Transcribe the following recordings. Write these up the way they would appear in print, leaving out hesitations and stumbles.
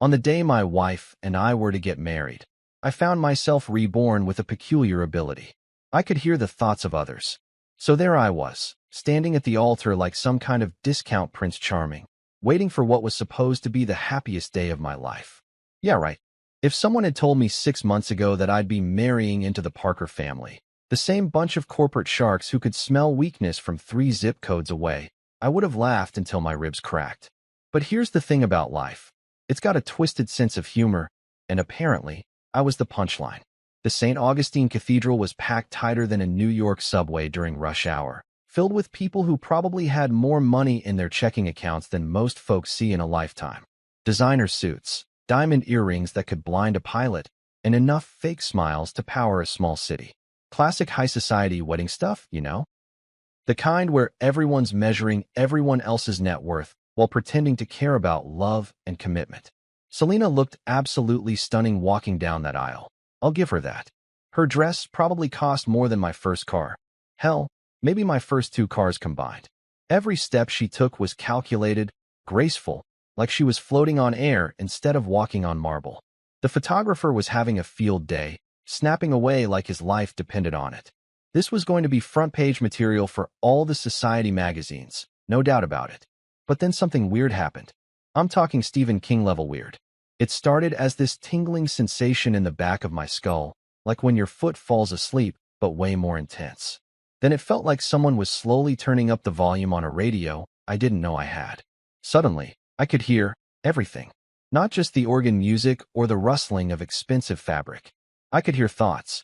On the day my wife and I were to get married, I found myself reborn with a peculiar ability. I could hear the thoughts of others. So there I was, standing at the altar like some kind of discount Prince Charming, waiting for what was supposed to be the happiest day of my life. Yeah, right. If someone had told me 6 months ago that I'd be marrying into the Parker family, the same bunch of corporate sharks who could smell weakness from 3 zip codes away, I would have laughed until my ribs cracked. But here's the thing about life. It's got a twisted sense of humor, and apparently, I was the punchline. The St. Augustine Cathedral was packed tighter than a New York subway during rush hour, filled with people who probably had more money in their checking accounts than most folks see in a lifetime. Designer suits, diamond earrings that could blind a pilot, and enough fake smiles to power a small city. Classic high society wedding stuff, you know? The kind where everyone's measuring everyone else's net worth while pretending to care about love and commitment. Selena looked absolutely stunning walking down that aisle. I'll give her that. Her dress probably cost more than my first car. Hell, maybe my first 2 cars combined. Every step she took was calculated, graceful, like she was floating on air instead of walking on marble. The photographer was having a field day, snapping away like his life depended on it. This was going to be front-page material for all the society magazines, no doubt about it. But then something weird happened. I'm talking Stephen King-level weird. It started as this tingling sensation in the back of my skull, like when your foot falls asleep, but way more intense. Then it felt like someone was slowly turning up the volume on a radio I didn't know I had. Suddenly, I could hear everything. Not just the organ music or the rustling of expensive fabric. I could hear thoughts.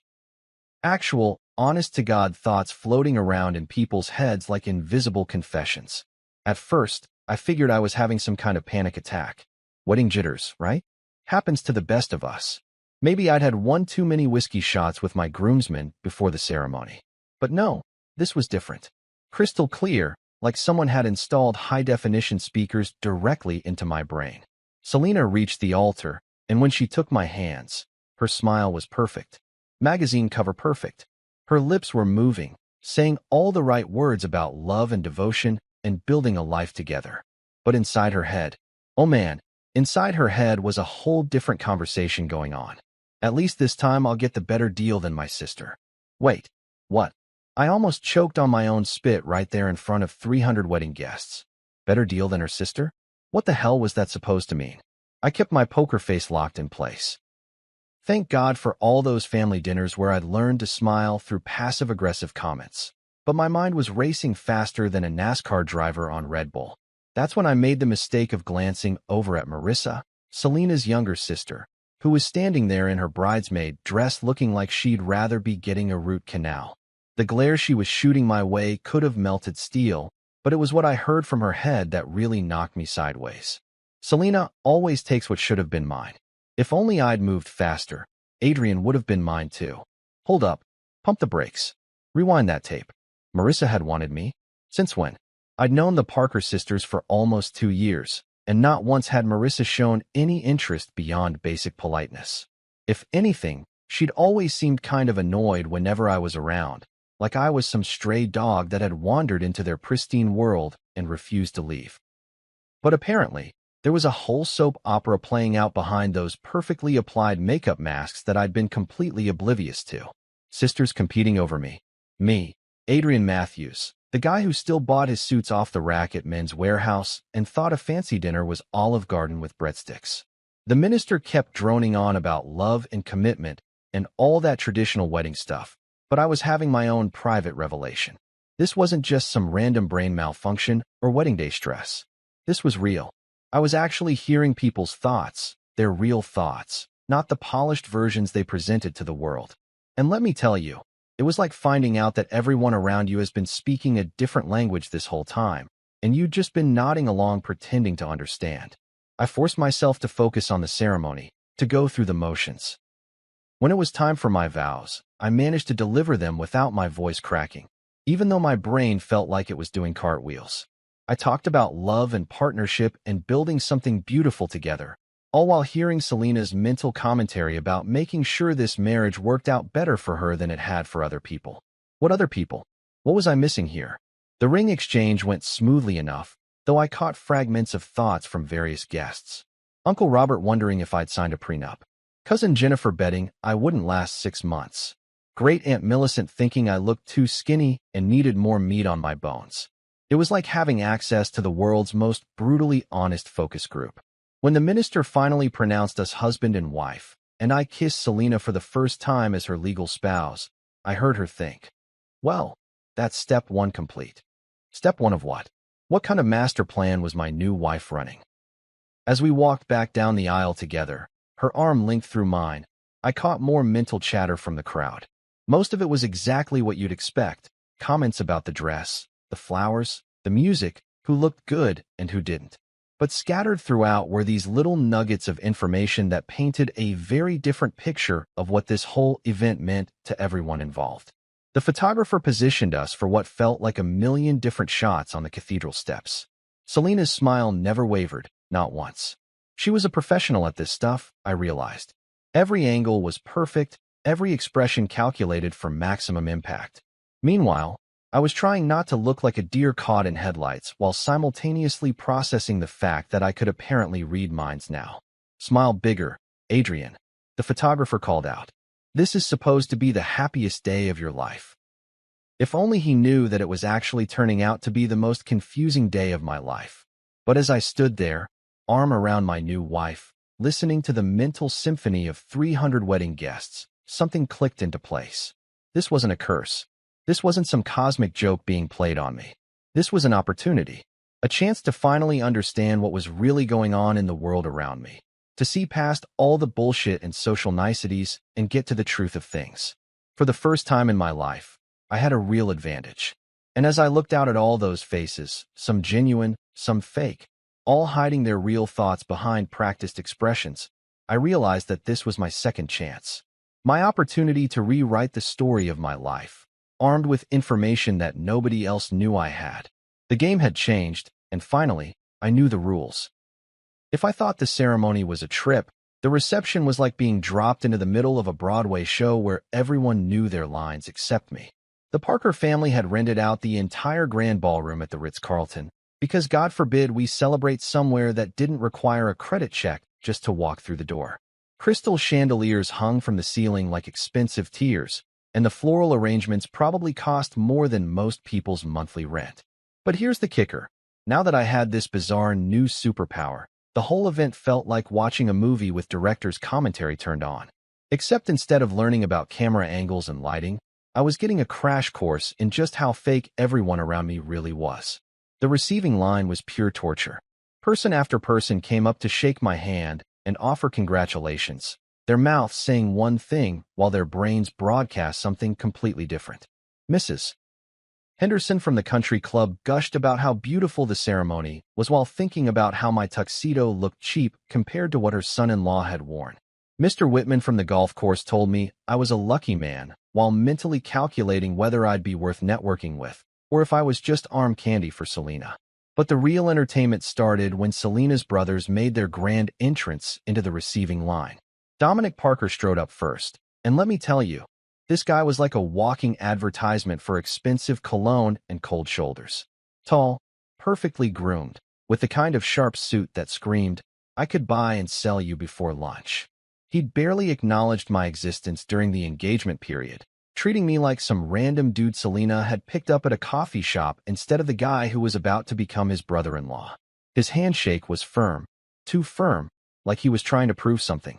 Actual, honest-to-God thoughts floating around in people's heads like invisible confessions. At first, I figured I was having some kind of panic attack. Wedding jitters, right? Happens to the best of us. Maybe I'd had one too many whiskey shots with my groomsmen before the ceremony. But no, this was different. Crystal clear, like someone had installed high-definition speakers directly into my brain. Selena reached the altar, and when she took my hands, her smile was perfect. Magazine cover perfect. Her lips were moving, saying all the right words about love and devotion and building a life together. But inside her head, oh man, inside her head was a whole different conversation going on. At least this time I'll get the better deal than my sister. Wait, what? I almost choked on my own spit right there in front of 300 wedding guests. Better deal than her sister? What the hell was that supposed to mean? I kept my poker face locked in place. Thank God for all those family dinners where I'd learned to smile through passive-aggressive comments. But my mind was racing faster than a NASCAR driver on Red Bull. That's when I made the mistake of glancing over at Marissa, Selena's younger sister, who was standing there in her bridesmaid dress looking like she'd rather be getting a root canal. The glare she was shooting my way could have melted steel, but it was what I heard from her head that really knocked me sideways. Selena always takes what should have been mine. If only I'd moved faster, Adrian would have been mine too. Hold up. Pump the brakes. Rewind that tape. Marissa had wanted me. Since when? I'd known the Parker sisters for almost 2 years, and not once had Marissa shown any interest beyond basic politeness. If anything, she'd always seemed kind of annoyed whenever I was around, like I was some stray dog that had wandered into their pristine world and refused to leave. But apparently, there was a whole soap opera playing out behind those perfectly applied makeup masks that I'd been completely oblivious to. Sisters competing over me. Me, Adrian Matthews, the guy who still bought his suits off the rack at Men's Warehouse and thought a fancy dinner was Olive Garden with breadsticks. The minister kept droning on about love and commitment and all that traditional wedding stuff, but I was having my own private revelation. This wasn't just some random brain malfunction or wedding day stress. This was real. I was actually hearing people's thoughts, their real thoughts, not the polished versions they presented to the world. And let me tell you, it was like finding out that everyone around you has been speaking a different language this whole time, and you'd just been nodding along pretending to understand. I forced myself to focus on the ceremony, to go through the motions. When it was time for my vows, I managed to deliver them without my voice cracking, even though my brain felt like it was doing cartwheels. I talked about love and partnership and building something beautiful together, all while hearing Selena's mental commentary about making sure this marriage worked out better for her than it had for other people. What other people? What was I missing here? The ring exchange went smoothly enough, though I caught fragments of thoughts from various guests. Uncle Robert wondering if I'd signed a prenup. Cousin Jennifer betting I wouldn't last 6 months. Great Aunt Millicent thinking I looked too skinny and needed more meat on my bones. It was like having access to the world's most brutally honest focus group. When the minister finally pronounced us husband and wife, and I kissed Selena for the first time as her legal spouse, I heard her think, well, that's step one complete. Step one of what? What kind of master plan was my new wife running? As we walked back down the aisle together, her arm linked through mine, I caught more mental chatter from the crowd. Most of it was exactly what you'd expect. Comments about the dress, the flowers, the music, who looked good and who didn't. But scattered throughout were these little nuggets of information that painted a very different picture of what this whole event meant to everyone involved. The photographer positioned us for what felt like a million different shots on the cathedral steps. Selena's smile never wavered, not once. She was a professional at this stuff, I realized. Every angle was perfect, every expression calculated for maximum impact. Meanwhile, I was trying not to look like a deer caught in headlights while simultaneously processing the fact that I could apparently read minds now. Smile bigger, Adrian. The photographer called out. This is supposed to be the happiest day of your life. If only he knew that it was actually turning out to be the most confusing day of my life. But as I stood there, arm around my new wife, listening to the mental symphony of 300 wedding guests, something clicked into place. This wasn't a curse. This wasn't some cosmic joke being played on me. This was an opportunity, a chance to finally understand what was really going on in the world around me, to see past all the bullshit and social niceties and get to the truth of things. For the first time in my life, I had a real advantage. And as I looked out at all those faces, some genuine, some fake, all hiding their real thoughts behind practiced expressions, I realized that this was my second chance. My opportunity to rewrite the story of my life, armed with information that nobody else knew I had. The game had changed, and finally, I knew the rules. If I thought the ceremony was a trip, the reception was like being dropped into the middle of a Broadway show where everyone knew their lines except me. The Parker family had rented out the entire grand ballroom at the Ritz-Carlton, because God forbid we celebrate somewhere that didn't require a credit check just to walk through the door. Crystal chandeliers hung from the ceiling like expensive tears, and the floral arrangements probably cost more than most people's monthly rent. But here's the kicker. Now that I had this bizarre new superpower, the whole event felt like watching a movie with director's commentary turned on. Except instead of learning about camera angles and lighting, I was getting a crash course in just how fake everyone around me really was. The receiving line was pure torture. Person after person came up to shake my hand and offer congratulations, their mouths saying one thing while their brains broadcast something completely different. Mrs. Henderson from the country club gushed about how beautiful the ceremony was while thinking about how my tuxedo looked cheap compared to what her son-in-law had worn. Mr. Whitman from the golf course told me I was a lucky man while mentally calculating whether I'd be worth networking with or if I was just arm candy for Selena. But the real entertainment started when Selena's brothers made their grand entrance into the receiving line. Dominic Parker strode up first, and let me tell you, this guy was like a walking advertisement for expensive cologne and cold shoulders. Tall, perfectly groomed, with the kind of sharp suit that screamed, I could buy and sell you before lunch. He'd barely acknowledged my existence during the engagement period, treating me like some random dude Selena had picked up at a coffee shop instead of the guy who was about to become his brother-in-law. His handshake was firm, too firm, like he was trying to prove something.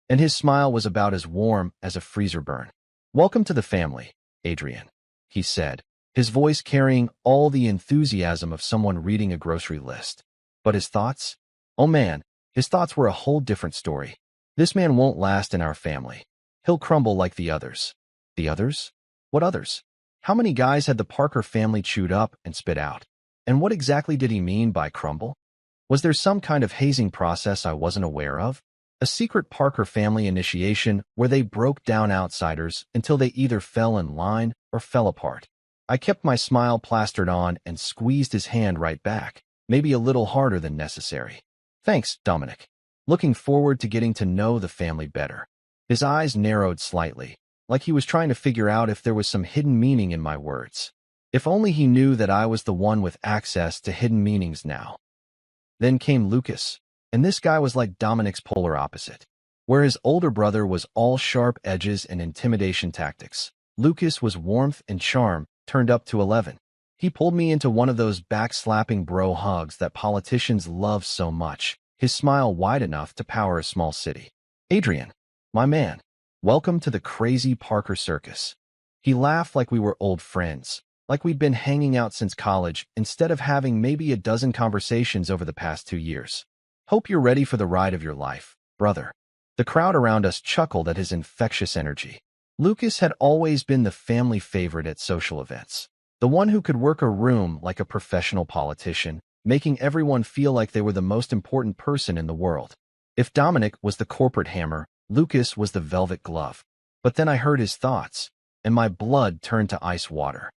And his smile was about as warm as a freezer burn. Welcome to the family, Adrian, he said, his voice carrying all the enthusiasm of someone reading a grocery list. But his thoughts? Oh man, his thoughts were a whole different story. This man won't last in our family. He'll crumble like the others. The others? What others? How many guys had the Parker family chewed up and spit out? And what exactly did he mean by crumble? Was there some kind of hazing process I wasn't aware of? A secret Parker family initiation where they broke down outsiders until they either fell in line or fell apart. I kept my smile plastered on and squeezed his hand right back, maybe a little harder than necessary. Thanks, Dominic. Looking forward to getting to know the family better. His eyes narrowed slightly, like he was trying to figure out if there was some hidden meaning in my words. If only he knew that I was the one with access to hidden meanings now. Then came Lucas. And this guy was like Dominic's polar opposite. Where his older brother was all sharp edges and intimidation tactics, Lucas was warmth and charm turned up to 11. He pulled me into one of those backslapping bro hugs that politicians love so much, his smile wide enough to power a small city. "Adrian, my man, welcome to the crazy Parker circus." He laughed like we were old friends, like we'd been hanging out since college instead of having maybe a dozen conversations over the past 2 years. "Hope you're ready for the ride of your life, brother." The crowd around us chuckled at his infectious energy. Lucas had always been the family favorite at social events, the one who could work a room like a professional politician, making everyone feel like they were the most important person in the world. If Dominic was the corporate hammer, Lucas was the velvet glove. But then I heard his thoughts, and my blood turned to ice water.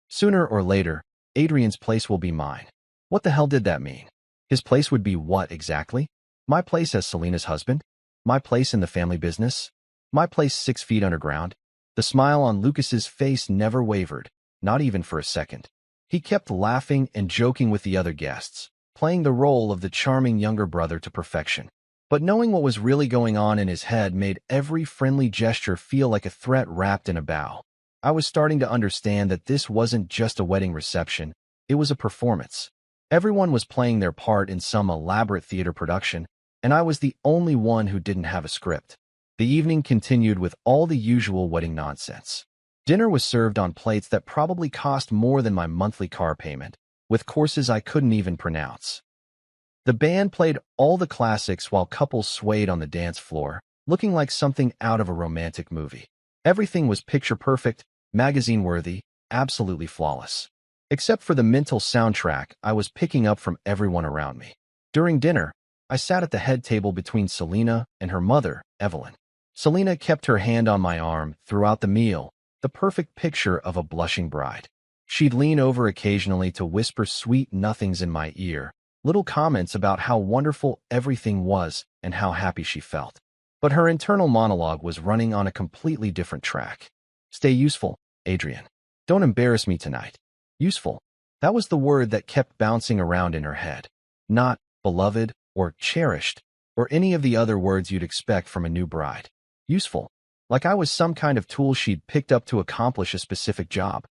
"Sooner or later, Adrian's place will be mine." What the hell did that mean? His place would be what exactly? My place as Selena's husband? My place in the family business? My place 6 feet underground? The smile on Lucas's face never wavered, not even for a second. He kept laughing and joking with the other guests, playing the role of the charming younger brother to perfection. But knowing what was really going on in his head made every friendly gesture feel like a threat wrapped in a bow. I was starting to understand that this wasn't just a wedding reception, it was a performance. Everyone was playing their part in some elaborate theater production, and I was the only one who didn't have a script. The evening continued with all the usual wedding nonsense. Dinner was served on plates that probably cost more than my monthly car payment, with courses I couldn't even pronounce. The band played all the classics while couples swayed on the dance floor, looking like something out of a romantic movie. Everything was picture-perfect, magazine-worthy, absolutely flawless. Except for the mental soundtrack I was picking up from everyone around me. During dinner, I sat at the head table between Selena and her mother, Evelyn. Selena kept her hand on my arm throughout the meal, the perfect picture of a blushing bride. She'd lean over occasionally to whisper sweet nothings in my ear, little comments about how wonderful everything was and how happy she felt. But her internal monologue was running on a completely different track. "Stay useful, Adrian. Don't embarrass me tonight." Useful. That was the word that kept bouncing around in her head. Not beloved or cherished or any of the other words you'd expect from a new bride. Useful. Like I was some kind of tool she'd picked up to accomplish a specific job.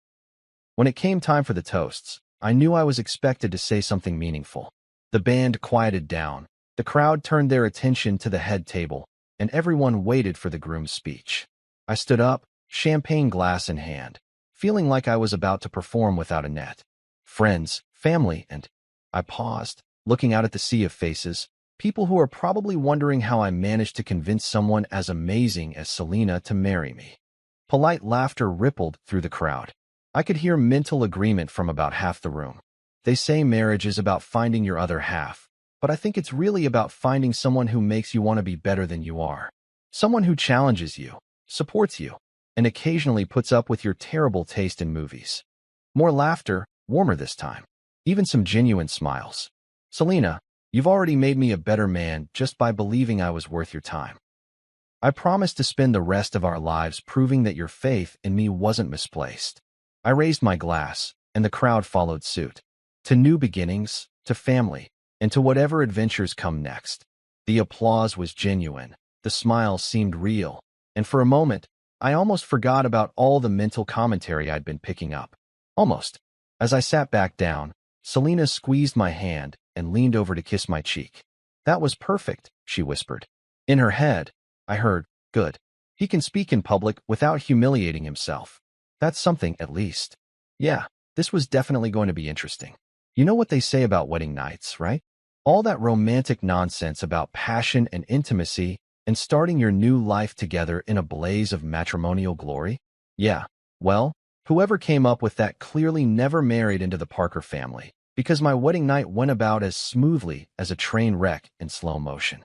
When it came time for the toasts, I knew I was expected to say something meaningful. The band quieted down, the crowd turned their attention to the head table, and everyone waited for the groom's speech. I stood up, champagne glass in hand, feeling like I was about to perform without a net. Friends, family, and I paused, looking out at the sea of faces, people who are probably wondering how I managed to convince someone as amazing as Selena to marry me. Polite laughter rippled through the crowd. I could hear mental agreement from about half the room. They say marriage is about finding your other half, but I think it's really about finding someone who makes you want to be better than you are. Someone who challenges you, supports you, and occasionally puts up with your terrible taste in movies. More laughter, warmer this time. Even some genuine smiles. "Selena, you've already made me a better man just by believing I was worth your time. I promise to spend the rest of our lives proving that your faith in me wasn't misplaced." I raised my glass, and the crowd followed suit. To new beginnings, to family, and to whatever adventures come next. The applause was genuine, the smiles seemed real, and for a moment, I almost forgot about all the mental commentary I'd been picking up. Almost. As I sat back down, Selena squeezed my hand and leaned over to kiss my cheek. "That was perfect," she whispered. In her head, I heard, "Good. He can speak in public without humiliating himself. That's something, at least." Yeah, this was definitely going to be interesting. You know what they say about wedding nights, right? All that romantic nonsense about passion and intimacy and starting your new life together in a blaze of matrimonial glory? Yeah, well, whoever came up with that clearly never married into the Parker family, because my wedding night went about as smoothly as a train wreck in slow motion.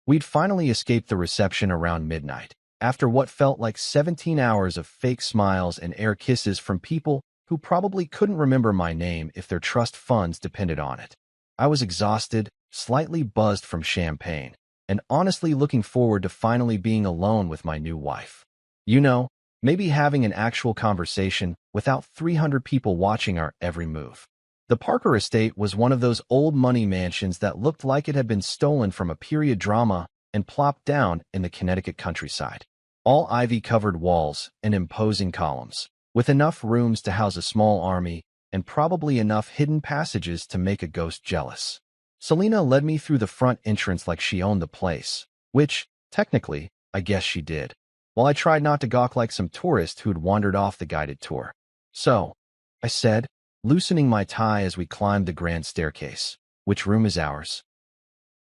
We'd finally escaped the reception around midnight, after what felt like 17 hours of fake smiles and air kisses from people who probably couldn't remember my name if their trust funds depended on it. I was exhausted, slightly buzzed from champagne, and honestly looking forward to finally being alone with my new wife. You know, maybe having an actual conversation without 300 people watching our every move. The Parker estate was one of those old money mansions that looked like it had been stolen from a period drama and plopped down in the Connecticut countryside. All ivy-covered walls and imposing columns, with enough rooms to house a small army and probably enough hidden passages to make a ghost jealous. Selena led me through the front entrance like she owned the place, which, technically, I guess she did, while I tried not to gawk like some tourist who'd wandered off the guided tour. "So," I said, loosening my tie as we climbed the grand staircase, "which room is ours?"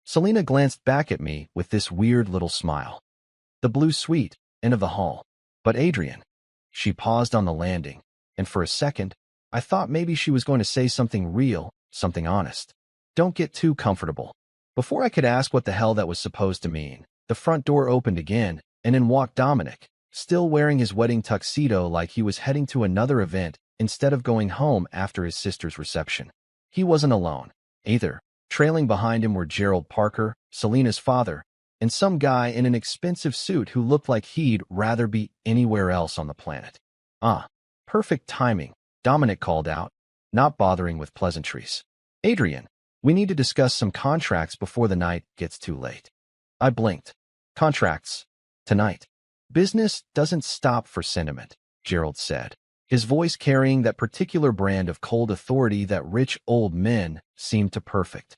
Selena glanced back at me with this weird little smile. "The blue suite, end of the hall." "But Adrian." She paused on the landing, and for a second, I thought maybe she was going to say something real, something honest. "Don't get too comfortable." Before I could ask what the hell that was supposed to mean, the front door opened again, and in walked Dominic, still wearing his wedding tuxedo like he was heading to another event instead of going home after his sister's reception. He wasn't alone, either. Trailing behind him were Gerald Parker, Selena's father, and some guy in an expensive suit who looked like he'd rather be anywhere else on the planet. "Ah, perfect timing," Dominic called out, not bothering with pleasantries. "Adrian, we need to discuss some contracts before the night gets too late." I blinked. "Contracts? Tonight?" "Business doesn't stop for sentiment," Gerald said, his voice carrying that particular brand of cold authority that rich old men seemed to perfect.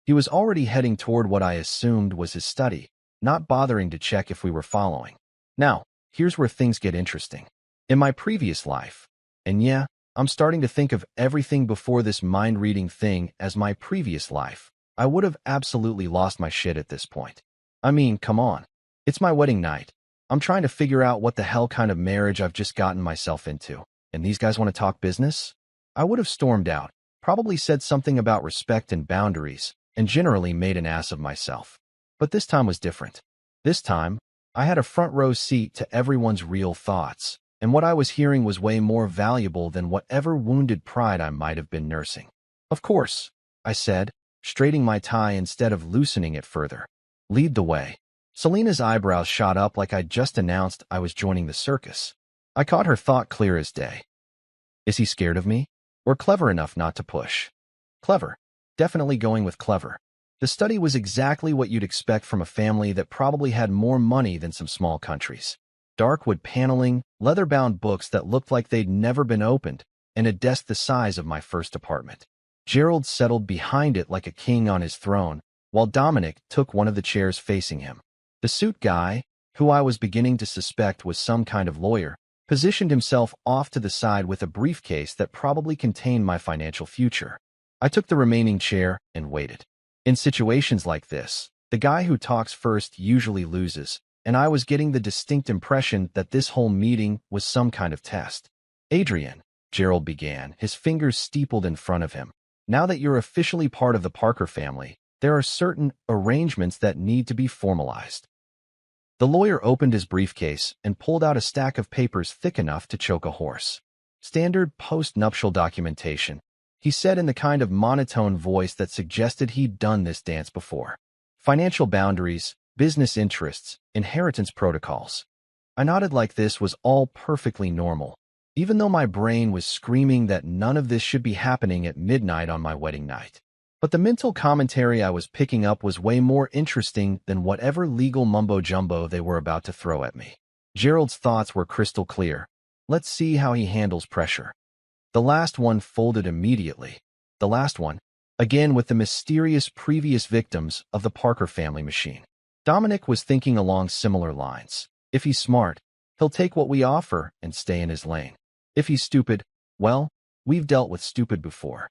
He was already heading toward what I assumed was his study, not bothering to check if we were following. "Now, here's where things get interesting. In my previous life, and yeah, I'm starting to think of everything before this mind-reading thing as my previous life, I would have absolutely lost my shit at this point. I mean, come on. It's my wedding night. I'm trying to figure out what the hell kind of marriage I've just gotten myself into, and these guys want to talk business?" I would have stormed out, probably said something about respect and boundaries, and generally made an ass of myself. But this time was different. This time, I had a front row seat to everyone's real thoughts, and what I was hearing was way more valuable than whatever wounded pride I might have been nursing. "Of course," I said, straightening my tie instead of loosening it further. "Lead the way." Selena's eyebrows shot up like I'd just announced I was joining the circus. I caught her thought clear as day. Is he scared of me? Or clever enough not to push? Clever. Definitely going with clever. The study was exactly what you'd expect from a family that probably had more money than some small countries. Dark wood paneling, leather-bound books that looked like they'd never been opened, and a desk the size of my first apartment. Gerald settled behind it like a king on his throne, while Dominic took one of the chairs facing him. The suit guy, who I was beginning to suspect was some kind of lawyer, positioned himself off to the side with a briefcase that probably contained my financial future. I took the remaining chair and waited. In situations like this, the guy who talks first usually loses, and I was getting the distinct impression that this whole meeting was some kind of test. "Adrian," Gerald began, his fingers steepled in front of him, "now that you're officially part of the Parker family, there are certain arrangements that need to be formalized." The lawyer opened his briefcase and pulled out a stack of papers thick enough to choke a horse. "Standard post-nuptial documentation," he said in the kind of monotone voice that suggested he'd done this dance before. "Financial boundaries, business interests, inheritance protocols." I nodded like this was all perfectly normal, even though my brain was screaming that none of this should be happening at midnight on my wedding night. But the mental commentary I was picking up was way more interesting than whatever legal mumbo-jumbo they were about to throw at me. Gerald's thoughts were crystal clear. Let's see how he handles pressure. The last one folded immediately. The last one, again with the mysterious previous victims of the Parker family machine. Dominic was thinking along similar lines. If he's smart, he'll take what we offer and stay in his lane. If he's stupid, well, we've dealt with stupid before.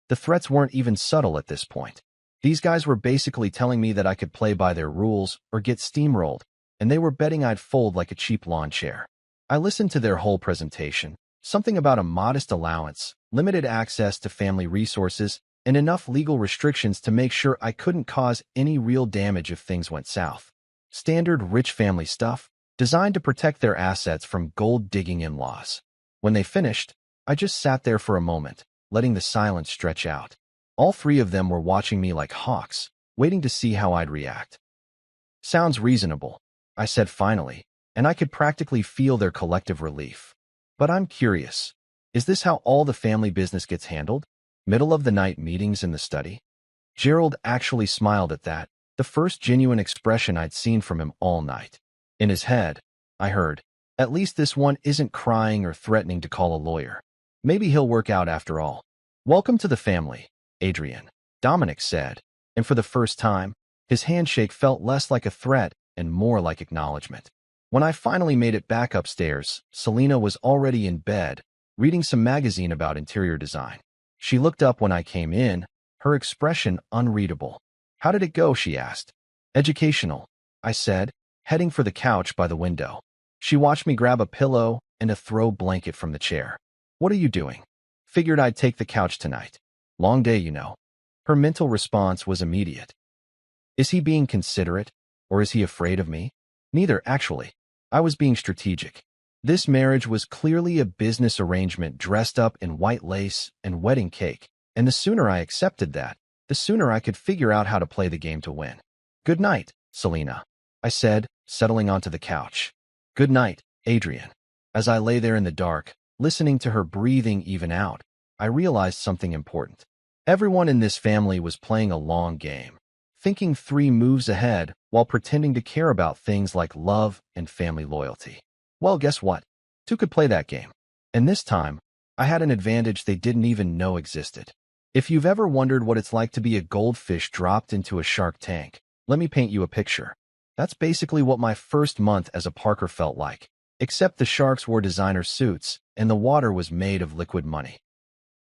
The threats weren't even subtle at this point. These guys were basically telling me that I could play by their rules or get steamrolled, and they were betting I'd fold like a cheap lawn chair. I listened to their whole presentation, something about a modest allowance, limited access to family resources, and enough legal restrictions to make sure I couldn't cause any real damage if things went south. Standard rich family stuff, designed to protect their assets from gold-digging in-laws. When they finished, I just sat there for a moment, letting the silence stretch out. All three of them were watching me like hawks, waiting to see how I'd react. "Sounds reasonable," I said finally, and I could practically feel their collective relief. "But I'm curious. Is this how all the family business gets handled? Middle of the night meetings in the study? Gerald actually smiled at that, the first genuine expression I'd seen from him all night. In his head, I heard, at least this one isn't crying or threatening to call a lawyer. Maybe he'll work out after all. Welcome to the family, Adrian, Dominic said, and for the first time, his handshake felt less like a threat and more like acknowledgement. When I finally made it back upstairs, Selena was already in bed, reading some magazine about interior design. She looked up when I came in, her expression unreadable. How did it go? She asked. Educational, I said, heading for the couch by the window. She watched me grab a pillow and a throw blanket from the chair. What are you doing? Figured I'd take the couch tonight. Long day, you know. Her mental response was immediate. Is he being considerate, or is he afraid of me? Neither, actually. I was being strategic. This marriage was clearly a business arrangement dressed up in white lace and wedding cake, and the sooner I accepted that, the sooner I could figure out how to play the game to win. Good night, Selena, I said, settling onto the couch. Good night, Adrian. As I lay there in the dark, listening to her breathing even out, I realized something important. Everyone in this family was playing a long game, thinking 3 moves ahead while pretending to care about things like love and family loyalty. Well, guess what? 2 could play that game. And this time, I had an advantage they didn't even know existed. If you've ever wondered what it's like to be a goldfish dropped into a shark tank, let me paint you a picture. That's basically what my first month as a Parker felt like, except the sharks wore designer suits and the water was made of liquid money.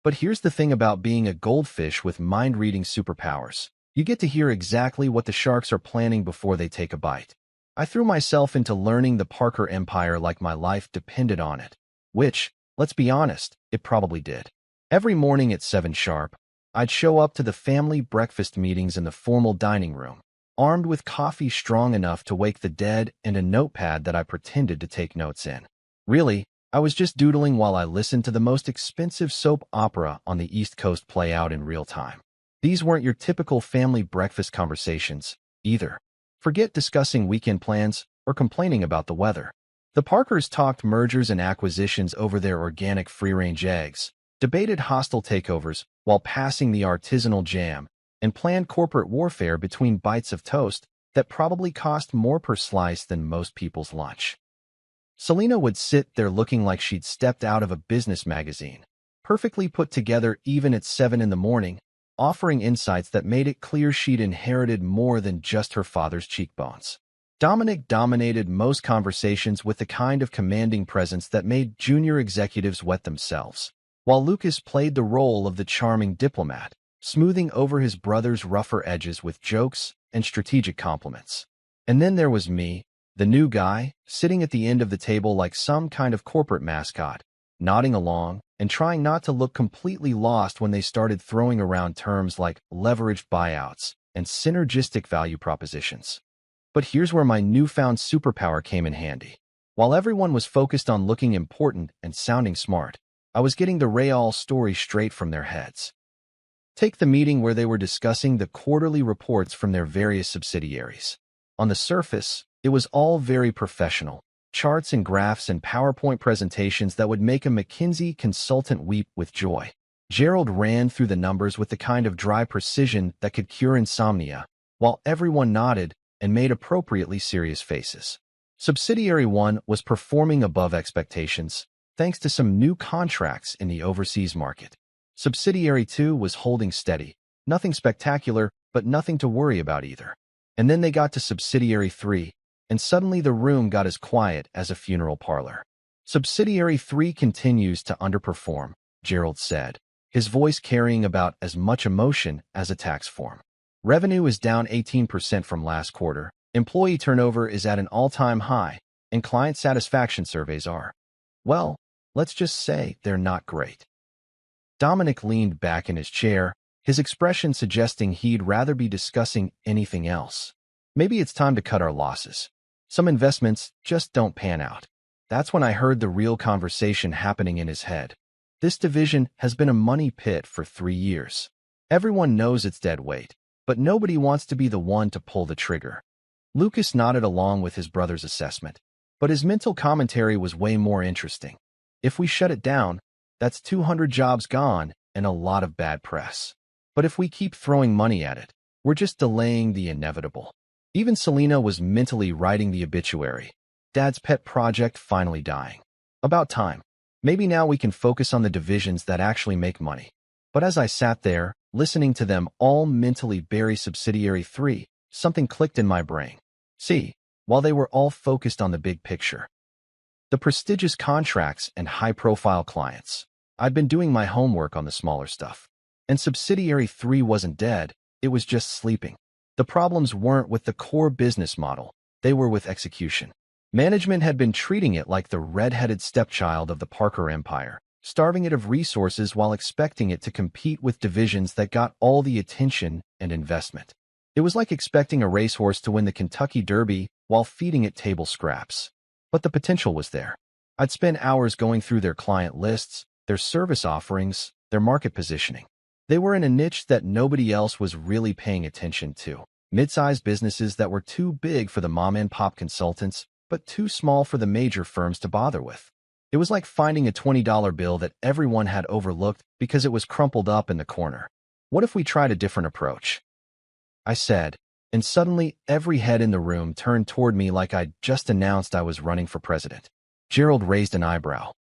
But here's the thing about being a goldfish with mind-reading superpowers. You get to hear exactly what the sharks are planning before they take a bite. I threw myself into learning the Parker Empire like my life depended on it, which, let's be honest, it probably did. Every morning at 7 sharp, I'd show up to the family breakfast meetings in the formal dining room, armed with coffee strong enough to wake the dead and a notepad that I pretended to take notes in. Really, I was just doodling while I listened to the most expensive soap opera on the East Coast play out in real time. These weren't your typical family breakfast conversations, either. Forget discussing weekend plans or complaining about the weather. The Parkers talked mergers and acquisitions over their organic free-range eggs, debated hostile takeovers while passing the artisanal jam, and planned corporate warfare between bites of toast that probably cost more per slice than most people's lunch. Selena would sit there looking like she'd stepped out of a business magazine, perfectly put together even at 7 in the morning, offering insights that made it clear she'd inherited more than just her father's cheekbones. Dominic dominated most conversations with the kind of commanding presence that made junior executives wet themselves, while Lucas played the role of the charming diplomat, smoothing over his brother's rougher edges with jokes and strategic compliments. And then there was me, the new guy, sitting at the end of the table like some kind of corporate mascot, nodding along and trying not to look completely lost when they started throwing around terms like leveraged buyouts and synergistic value propositions. But here's where my newfound superpower came in handy. While everyone was focused on looking important and sounding smart, I was getting the real story straight from their heads. Take the meeting where they were discussing the quarterly reports from their various subsidiaries. On the surface, it was all very professional, charts and graphs and PowerPoint presentations that would make a McKinsey consultant weep with joy. Gerald ran through the numbers with the kind of dry precision that could cure insomnia, while everyone nodded and made appropriately serious faces. Subsidiary 1 was performing above expectations, thanks to some new contracts in the overseas market. Subsidiary 2 was holding steady, nothing spectacular, but nothing to worry about either. And then they got to Subsidiary 3, and suddenly the room got as quiet as a funeral parlor. Subsidiary 3 continues to underperform, Gerald said, his voice carrying about as much emotion as a tax form. Revenue is down 18% from last quarter, employee turnover is at an all-time high, and client satisfaction surveys are, well, let's just say they're not great. Dominic leaned back in his chair, his expression suggesting he'd rather be discussing anything else. Maybe it's time to cut our losses. Some investments just don't pan out. That's when I heard the real conversation happening in his head. This division has been a money pit for 3 years. Everyone knows it's dead weight, but nobody wants to be the one to pull the trigger. Lucas nodded along with his brother's assessment, but his mental commentary was way more interesting. If we shut it down, that's 200 jobs gone and a lot of bad press. But if we keep throwing money at it, we're just delaying the inevitable. Even Selena was mentally writing the obituary. Dad's pet project finally dying. About time. Maybe now we can focus on the divisions that actually make money. But as I sat there, listening to them all mentally bury Subsidiary 3, something clicked in my brain. See, while they were all focused on the big picture, the prestigious contracts and high-profile clients, I'd been doing my homework on the smaller stuff. And Subsidiary 3 wasn't dead, it was just sleeping. The problems weren't with the core business model, they were with execution. Management had been treating it like the red-headed stepchild of the Parker Empire, starving it of resources while expecting it to compete with divisions that got all the attention and investment. It was like expecting a racehorse to win the Kentucky Derby while feeding it table scraps. But the potential was there. I'd spend hours going through their client lists, their service offerings, their market positioning. They were in a niche that nobody else was really paying attention to. Mid-sized businesses that were too big for the mom-and-pop consultants, but too small for the major firms to bother with. It was like finding a $20 bill that everyone had overlooked because it was crumpled up in the corner. What if we tried a different approach? I said, and suddenly every head in the room turned toward me like I'd just announced I was running for president. Gerald raised an eyebrow.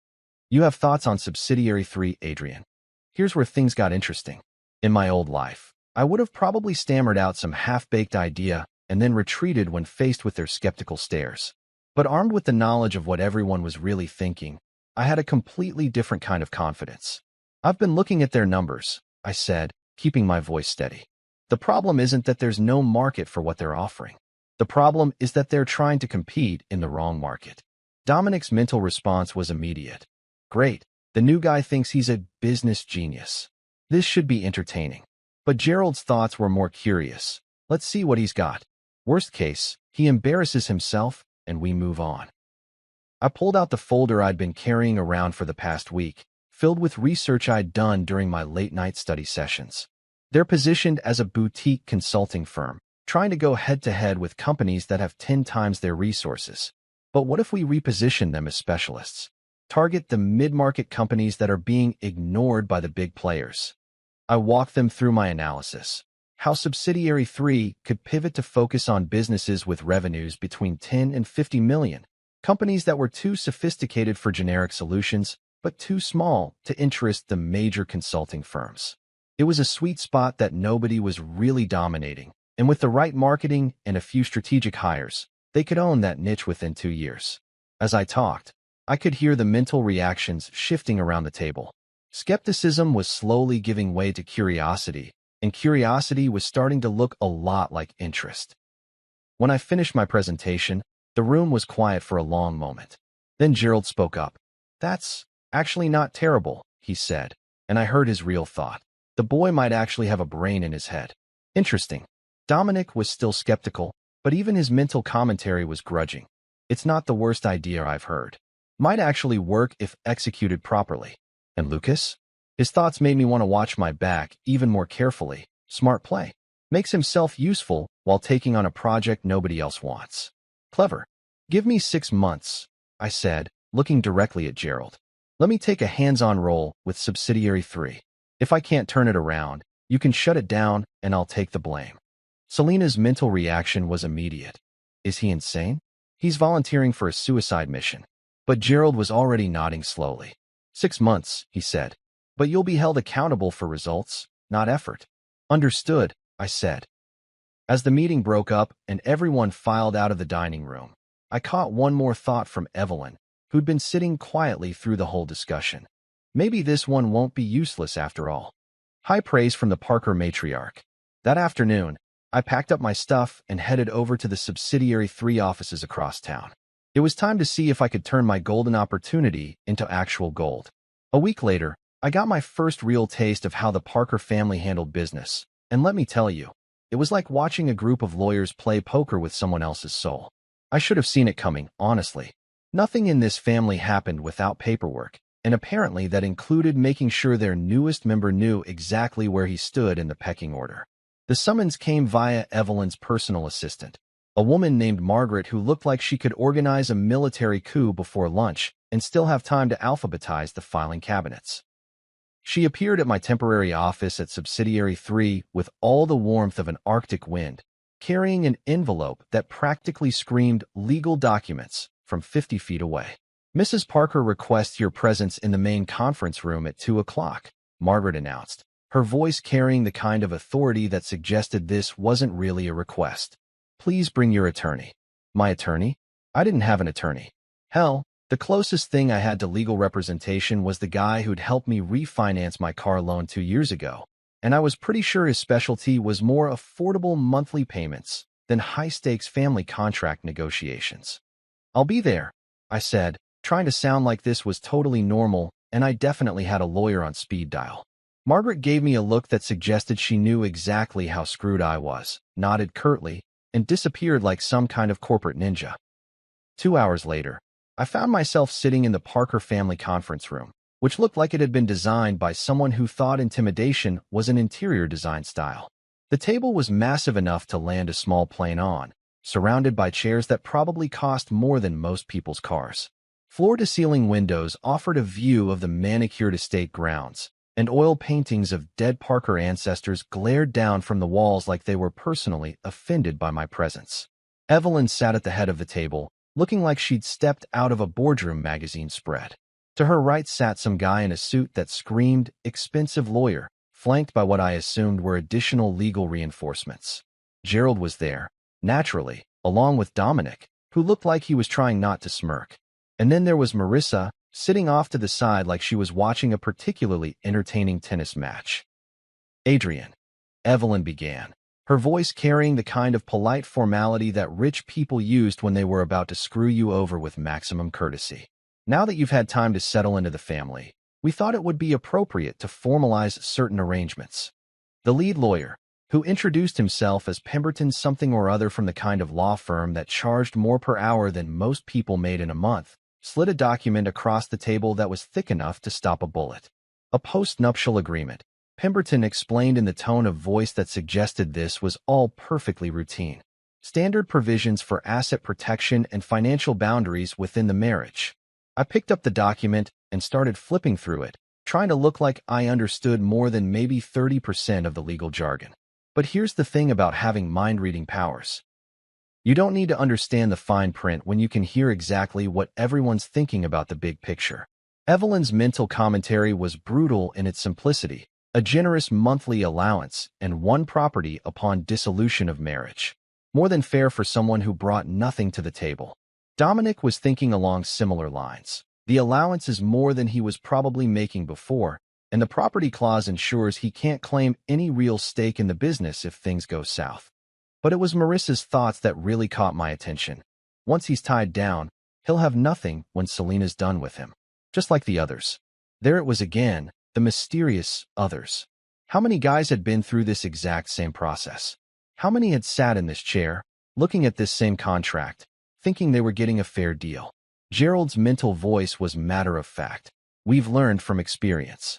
You have thoughts on Subsidiary 3, Adrian? Here's where things got interesting. In my old life, I would have probably stammered out some half-baked idea and then retreated when faced with their skeptical stares. But armed with the knowledge of what everyone was really thinking, I had a completely different kind of confidence. I've been looking at their numbers, I said, keeping my voice steady. The problem isn't that there's no market for what they're offering. The problem is that they're trying to compete in the wrong market. Dominic's mental response was immediate. Great, the new guy thinks he's a business genius. This should be entertaining. But Gerald's thoughts were more curious. Let's see what he's got. Worst case, he embarrasses himself, and we move on. I pulled out the folder I'd been carrying around for the past week, filled with research I'd done during my late-night study sessions. They're positioned as a boutique consulting firm, trying to go head-to-head with companies that have 10 times their resources. But what if we reposition them as specialists? Target the mid-market companies that are being ignored by the big players. I walked them through my analysis. How Subsidiary 3 could pivot to focus on businesses with revenues between 10 and 50 million, companies that were too sophisticated for generic solutions, but too small to interest the major consulting firms. It was a sweet spot that nobody was really dominating, and with the right marketing and a few strategic hires, they could own that niche within 2 years. As I talked, I could hear the mental reactions shifting around the table. Skepticism was slowly giving way to curiosity, and curiosity was starting to look a lot like interest. When I finished my presentation, the room was quiet for a long moment. Then Gerald spoke up. That's actually not terrible, he said, and I heard his real thought. The boy might actually have a brain in his head. Interesting. Dominic was still skeptical, but even his mental commentary was grudging. It's not the worst idea I've heard. Might actually work if executed properly. And Lucas? His thoughts made me want to watch my back even more carefully. Smart play. Makes himself useful while taking on a project nobody else wants. Clever. Give me 6 months, I said, looking directly at Gerald. Let me take a hands-on role with Subsidiary 3. If I can't turn it around, you can shut it down and I'll take the blame. Selena's mental reaction was immediate. Is he insane? He's volunteering for a suicide mission. But Gerald was already nodding slowly. 6 months, he said. But you'll be held accountable for results, not effort. Understood, I said. As the meeting broke up and everyone filed out of the dining room, I caught one more thought from Evelyn, who'd been sitting quietly through the whole discussion. Maybe this one won't be useless after all. High praise from the Parker matriarch. That afternoon, I packed up my stuff and headed over to the Subsidiary 3 offices across town. It was time to see if I could turn my golden opportunity into actual gold. A week later, I got my first real taste of how the Parker family handled business, and let me tell you, it was like watching a group of lawyers play poker with someone else's soul. I should have seen it coming, honestly. Nothing in this family happened without paperwork, and apparently that included making sure their newest member knew exactly where he stood in the pecking order. The summons came via Evelyn's personal assistant, a woman named Margaret who looked like she could organize a military coup before lunch and still have time to alphabetize the filing cabinets. She appeared at my temporary office at Subsidiary 3 with all the warmth of an Arctic wind, carrying an envelope that practically screamed legal documents from 50 feet away. "Mrs. Parker requests your presence in the main conference room at 2 o'clock, Margaret announced, her voice carrying the kind of authority that suggested this wasn't really a request. "Please bring your attorney." My attorney? I didn't have an attorney. Hell, the closest thing I had to legal representation was the guy who'd helped me refinance my car loan 2 years ago, and I was pretty sure his specialty was more affordable monthly payments than high-stakes family contract negotiations. "I'll be there," I said, trying to sound like this was totally normal, and I definitely had a lawyer on speed dial. Margaret gave me a look that suggested she knew exactly how screwed I was, nodded curtly, and disappeared like some kind of corporate ninja. 2 hours later, I found myself sitting in the Parker family conference room, which looked like it had been designed by someone who thought intimidation was an interior design style. The table was massive enough to land a small plane on, surrounded by chairs that probably cost more than most people's cars. Floor-to-ceiling windows offered a view of the manicured estate grounds, and oil paintings of dead Parker ancestors glared down from the walls like they were personally offended by my presence. Evelyn sat at the head of the table, looking like she'd stepped out of a boardroom magazine spread. To her right sat some guy in a suit that screamed expensive lawyer, flanked by what I assumed were additional legal reinforcements. Gerald was there, naturally, along with Dominic, who looked like he was trying not to smirk. And then there was Marissa, sitting off to the side like she was watching a particularly entertaining tennis match. "Adrian," Evelyn began, her voice carrying the kind of polite formality that rich people used when they were about to screw you over with maximum courtesy. "Now that you've had time to settle into the family, we thought it would be appropriate to formalize certain arrangements." The lead lawyer, who introduced himself as Pemberton something or other from the kind of law firm that charged more per hour than most people made in a month, slid a document across the table that was thick enough to stop a bullet. "A post-nuptial agreement," Pemberton explained in the tone of voice that suggested this was all perfectly routine. "Standard provisions for asset protection and financial boundaries within the marriage." I picked up the document and started flipping through it, trying to look like I understood more than maybe 30% of the legal jargon. But here's the thing about having mind-reading powers. You don't need to understand the fine print when you can hear exactly what everyone's thinking about the big picture. Evelyn's mental commentary was brutal in its simplicity: a generous monthly allowance and one property upon dissolution of marriage. More than fair for someone who brought nothing to the table. Dominic was thinking along similar lines. The allowance is more than he was probably making before, and the property clause ensures he can't claim any real stake in the business if things go south. But it was Marissa's thoughts that really caught my attention. Once he's tied down, he'll have nothing when Selena's done with him. Just like the others. There it was again, the mysterious others. How many guys had been through this exact same process? How many had sat in this chair, looking at this same contract, thinking they were getting a fair deal? Gerald's mental voice was matter of fact. "We've learned from experience.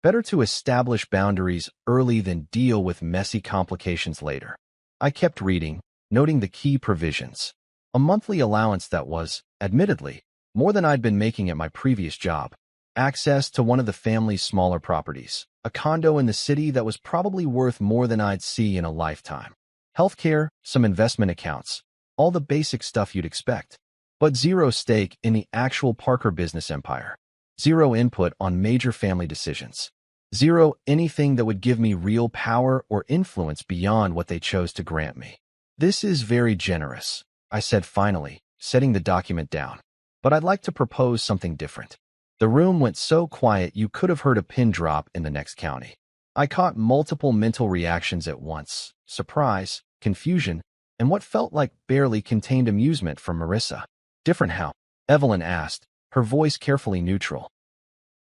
Better to establish boundaries early than deal with messy complications later." I kept reading, noting the key provisions. A monthly allowance that was, admittedly, more than I'd been making at my previous job. Access to one of the family's smaller properties. A condo in the city that was probably worth more than I'd see in a lifetime. Healthcare, some investment accounts. All the basic stuff you'd expect. But zero stake in the actual Parker business empire. Zero input on major family decisions. Zero anything that would give me real power or influence beyond what they chose to grant me. "This is very generous," I said finally, setting the document down. "But I'd like to propose something different." The room went so quiet you could have heard a pin drop in the next county. I caught multiple mental reactions at once: surprise, confusion, and what felt like barely contained amusement from Marissa. "Different how?" Evelyn asked, her voice carefully neutral.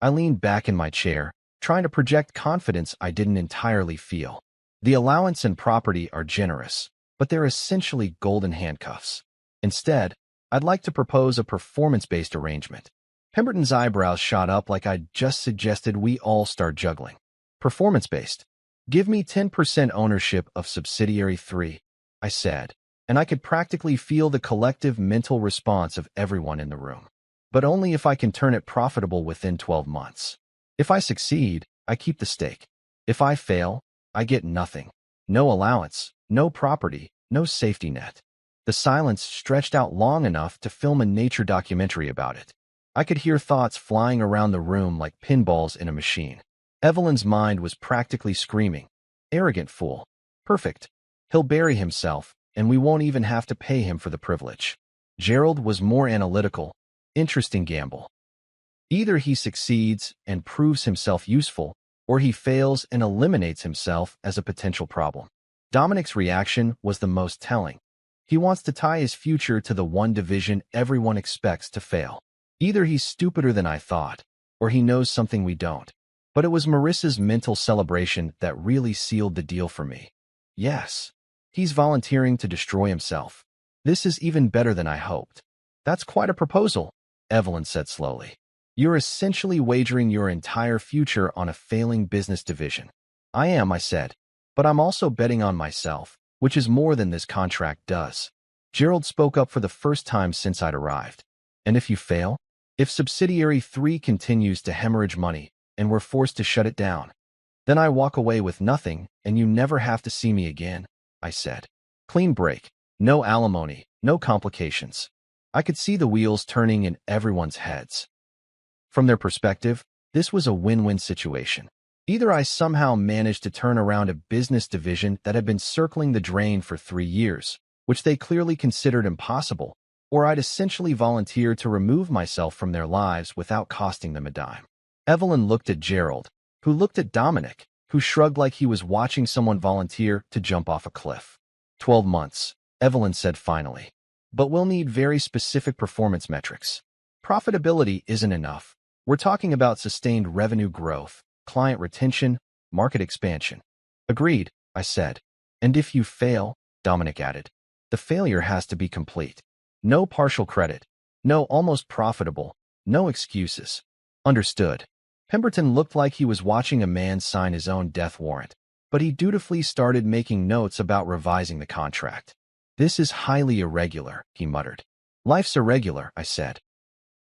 I leaned back in my chair, trying to project confidence I didn't entirely feel. "The allowance and property are generous, but they're essentially golden handcuffs. Instead, I'd like to propose a performance-based arrangement." Pemberton's eyebrows shot up like I'd just suggested we all start juggling. "Performance-based? Give me 10% ownership of Subsidiary 3, I said, and I could practically feel the collective mental response of everyone in the room. "But only if I can turn it profitable within 12 months. If I succeed, I keep the stake. If I fail, I get nothing. No allowance, no property, no safety net. The silence stretched out long enough to film a nature documentary about it. I could hear thoughts flying around the room like pinballs in a machine. Evelyn's mind was practically screaming. Arrogant fool. Perfect. He'll bury himself, and we won't even have to pay him for the privilege. Gerald was more analytical. Interesting gamble. Either he succeeds and proves himself useful, or he fails and eliminates himself as a potential problem. Dominic's reaction was the most telling. He wants to tie his future to the one division everyone expects to fail. Either he's stupider than I thought, or he knows something we don't. But it was Marissa's mental celebration that really sealed the deal for me. Yes, he's volunteering to destroy himself. This is even better than I hoped. That's quite a proposal, Evelyn said slowly. You're essentially wagering your entire future on a failing business division. I am, I said, but I'm also betting on myself, which is more than this contract does. Gerald spoke up for the first time since I'd arrived. And if you fail? If Subsidiary 3 continues to hemorrhage money, and we're forced to shut it down, then I walk away with nothing, and you never have to see me again, I said. Clean break. No alimony, no complications. I could see the wheels turning in everyone's heads. From their perspective, this was a win-win situation. Either I somehow managed to turn around a business division that had been circling the drain for 3 years, which they clearly considered impossible, or I'd essentially volunteered to remove myself from their lives without costing them a dime. Evelyn looked at Gerald, who looked at Dominic, who shrugged like he was watching someone volunteer to jump off a cliff. 12 months, Evelyn said finally. But we'll need very specific performance metrics. Profitability isn't enough. We're talking about sustained revenue growth, client retention, market expansion. Agreed, I said. And if you fail, Dominic added, the failure has to be complete. No partial credit. No almost profitable. No excuses. Understood. Pemberton looked like he was watching a man sign his own death warrant, but he dutifully started making notes about revising the contract. This is highly irregular, he muttered. Life's irregular, I said.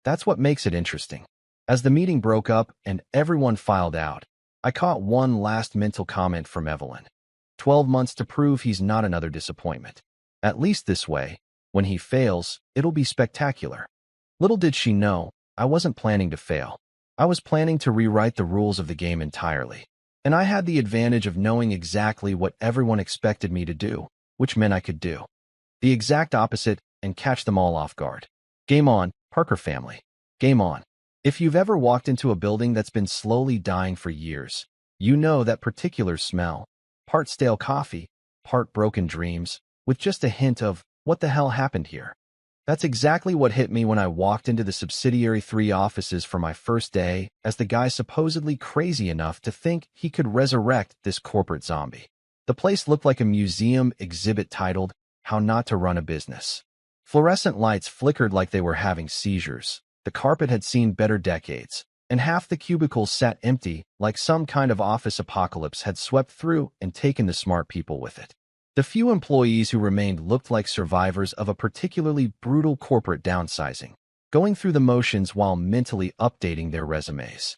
That's what makes it interesting. As the meeting broke up and everyone filed out, I caught one last mental comment from Evelyn. 12 months to prove he's not another disappointment. At least this way, when he fails, it'll be spectacular. Little did she know, I wasn't planning to fail. I was planning to rewrite the rules of the game entirely. And I had the advantage of knowing exactly what everyone expected me to do, which meant I could do the exact opposite and catch them all off guard. Game on, Parker family. Game on. If you've ever walked into a building that's been slowly dying for years, you know that particular smell, part stale coffee, part broken dreams, with just a hint of, what the hell happened here? That's exactly what hit me when I walked into the Subsidiary 3 offices for my first day as the guy supposedly crazy enough to think he could resurrect this corporate zombie. The place looked like a museum exhibit titled, How Not to Run a Business. Fluorescent lights flickered like they were having seizures. The carpet had seen better decades, and half the cubicles sat empty like some kind of office apocalypse had swept through and taken the smart people with it. The few employees who remained looked like survivors of a particularly brutal corporate downsizing, going through the motions while mentally updating their resumes.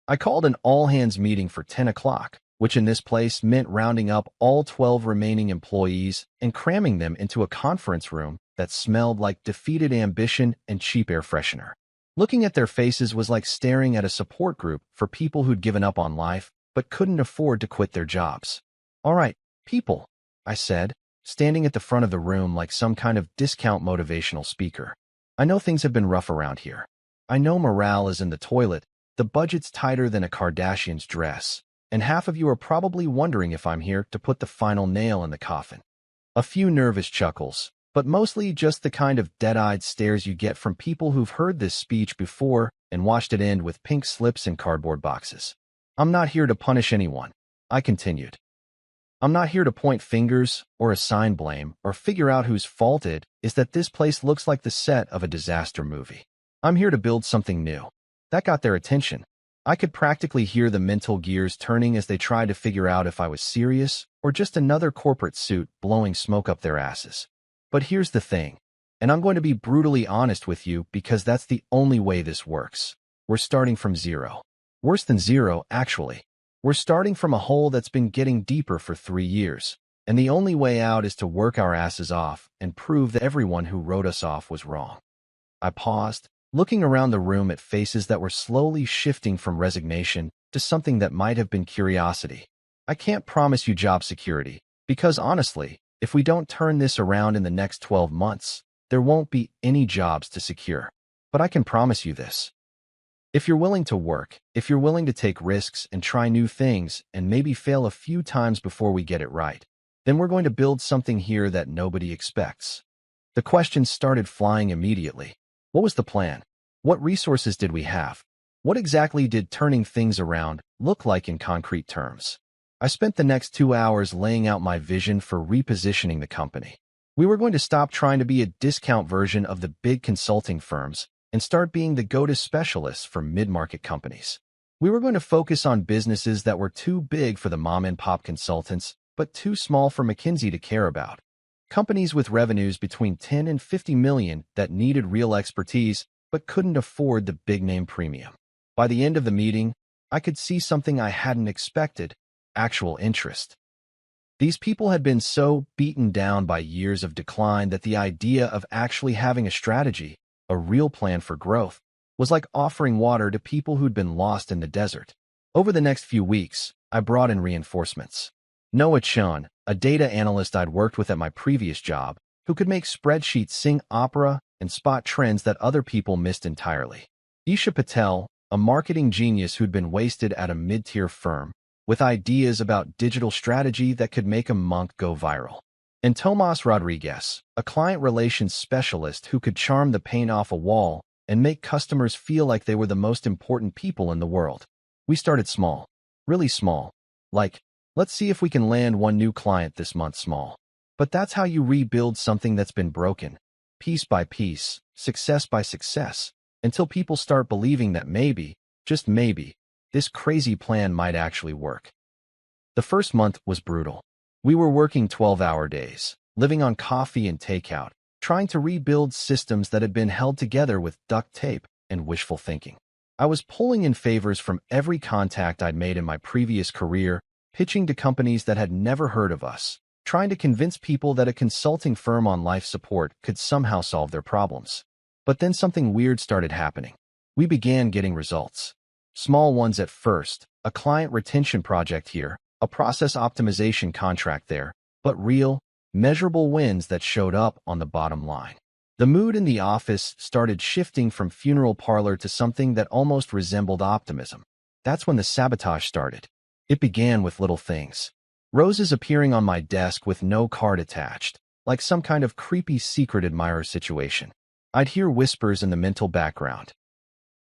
I called an all-hands meeting for 10 o'clock, which in this place meant rounding up all 12 remaining employees and cramming them into a conference room that smelled like defeated ambition and cheap air freshener. Looking at their faces was like staring at a support group for people who'd given up on life but couldn't afford to quit their jobs. All right, people, I said, standing at the front of the room like some kind of discount motivational speaker. I know things have been rough around here. I know morale is in the toilet, the budget's tighter than a Kardashian's dress, and half of you are probably wondering if I'm here to put the final nail in the coffin. A few nervous chuckles, but mostly just the kind of dead-eyed stares you get from people who've heard this speech before and watched it end with pink slips and cardboard boxes. I'm not here to punish anyone, I continued. I'm not here to point fingers or assign blame or figure out whose fault it is that this place looks like the set of a disaster movie. I'm here to build something new. That got their attention. I could practically hear the mental gears turning as they tried to figure out if I was serious or just another corporate suit blowing smoke up their asses. But here's the thing, and I'm going to be brutally honest with you because that's the only way this works. We're starting from zero. Worse than zero, actually. We're starting from a hole that's been getting deeper for 3 years, and the only way out is to work our asses off and prove that everyone who wrote us off was wrong. I paused, looking around the room at faces that were slowly shifting from resignation to something that might have been curiosity. I can't promise you job security, because honestly, if we don't turn this around in the next 12 months, there won't be any jobs to secure. But I can promise you this. If you're willing to work, if you're willing to take risks and try new things and maybe fail a few times before we get it right, then we're going to build something here that nobody expects. The questions started flying immediately. What was the plan? What resources did we have? What exactly did turning things around look like in concrete terms? I spent the next 2 hours laying out my vision for repositioning the company. We were going to stop trying to be a discount version of the big consulting firms and start being the go-to specialists for mid-market companies. We were going to focus on businesses that were too big for the mom-and-pop consultants, but too small for McKinsey to care about. Companies with revenues between 10 and 50 million that needed real expertise but couldn't afford the big-name premium. By the end of the meeting, I could see something I hadn't expected: actual interest. These people had been so beaten down by years of decline that the idea of actually having a strategy, a real plan for growth, was like offering water to people who'd been lost in the desert. Over the next few weeks, I brought in reinforcements. Noah Chun, a data analyst I'd worked with at my previous job, who could make spreadsheets sing opera and spot trends that other people missed entirely. Isha Patel, a marketing genius who'd been wasted at a mid-tier firm, with ideas about digital strategy that could make a monk go viral. And Tomas Rodriguez, a client relations specialist who could charm the paint off a wall and make customers feel like they were the most important people in the world. We started small, really small. Like, let's see if we can land one new client this month small. But that's how you rebuild something that's been broken, piece by piece, success by success, until people start believing that maybe, just maybe, this crazy plan might actually work. The first month was brutal. We were working 12-hour days, living on coffee and takeout, trying to rebuild systems that had been held together with duct tape and wishful thinking. I was pulling in favors from every contact I'd made in my previous career, pitching to companies that had never heard of us, trying to convince people that a consulting firm on life support could somehow solve their problems. But then something weird started happening. We began getting results. Small ones at first, a client retention project here, a process optimization contract there, but real, measurable wins that showed up on the bottom line. The mood in the office started shifting from funeral parlor to something that almost resembled optimism. That's when the sabotage started. It began with little things. Roses appearing on my desk with no card attached, like some kind of creepy secret admirer situation. I'd hear whispers in the mental background.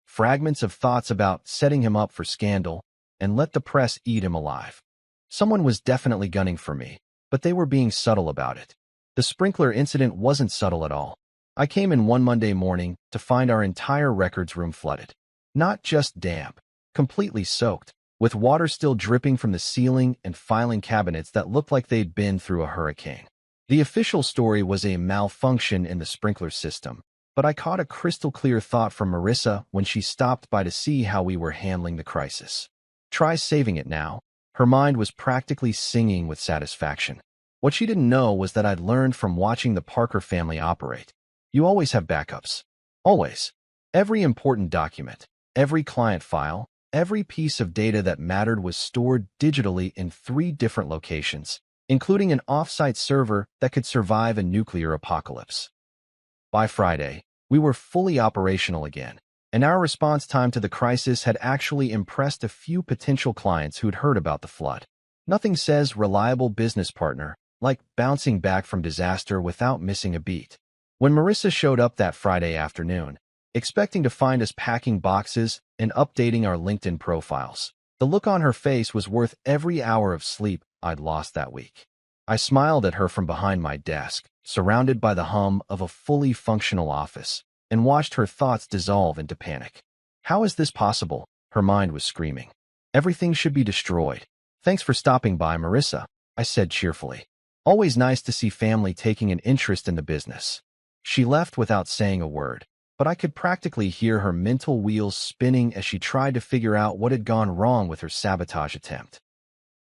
Fragments of thoughts about setting him up for scandal and let the press eat him alive. Someone was definitely gunning for me, but they were being subtle about it. The sprinkler incident wasn't subtle at all. I came in one Monday morning to find our entire records room flooded. Not just damp, completely soaked, with water still dripping from the ceiling and filing cabinets that looked like they'd been through a hurricane. The official story was a malfunction in the sprinkler system, but I caught a crystal-clear thought from Marissa when she stopped by to see how we were handling the crisis. Try saving it now. Her mind was practically singing with satisfaction. What she didn't know was that I'd learned from watching the Parker family operate. You always have backups. Always. Every important document, every client file, every piece of data that mattered was stored digitally in 3 different locations, including an off-site server that could survive a nuclear apocalypse. By Friday, we were fully operational again, and our response time to the crisis had actually impressed a few potential clients who'd heard about the flood. Nothing says reliable business partner like bouncing back from disaster without missing a beat. When Marissa showed up that Friday afternoon, expecting to find us packing boxes and updating our LinkedIn profiles, the look on her face was worth every hour of sleep I'd lost that week. I smiled at her from behind my desk, surrounded by the hum of a fully functional office, and watched her thoughts dissolve into panic. How is this possible? Her mind was screaming. Everything should be destroyed. Thanks for stopping by, Marissa, I said cheerfully. Always nice to see family taking an interest in the business. She left without saying a word. but I could practically hear her mental wheels spinning as she tried to figure out what had gone wrong with her sabotage attempt.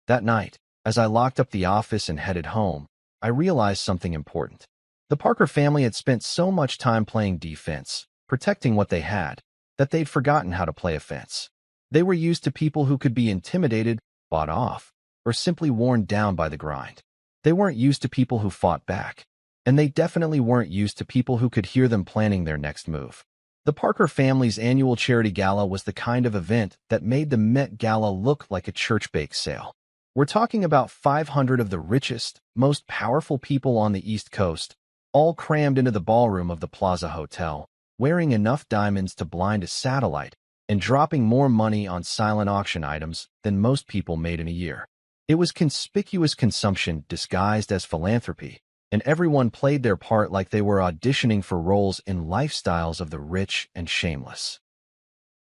That night, as I locked up the office and headed home, I realized something important. The Parker family had spent so much time playing defense, protecting what they had, that they'd forgotten how to play offense. They were used to people who could be intimidated, bought off, or simply worn down by the grind. They weren't used to people who fought back, and they definitely weren't used to people who could hear them planning their next move. The Parker family's annual charity gala was the kind of event that made the Met Gala look like a church bake sale. We're talking about 500 of the richest, most powerful people on the East Coast, all crammed into the ballroom of the Plaza Hotel, wearing enough diamonds to blind a satellite and dropping more money on silent auction items than most people made in a year. It was conspicuous consumption disguised as philanthropy, and everyone played their part like they were auditioning for roles in lifestyles of the rich and shameless.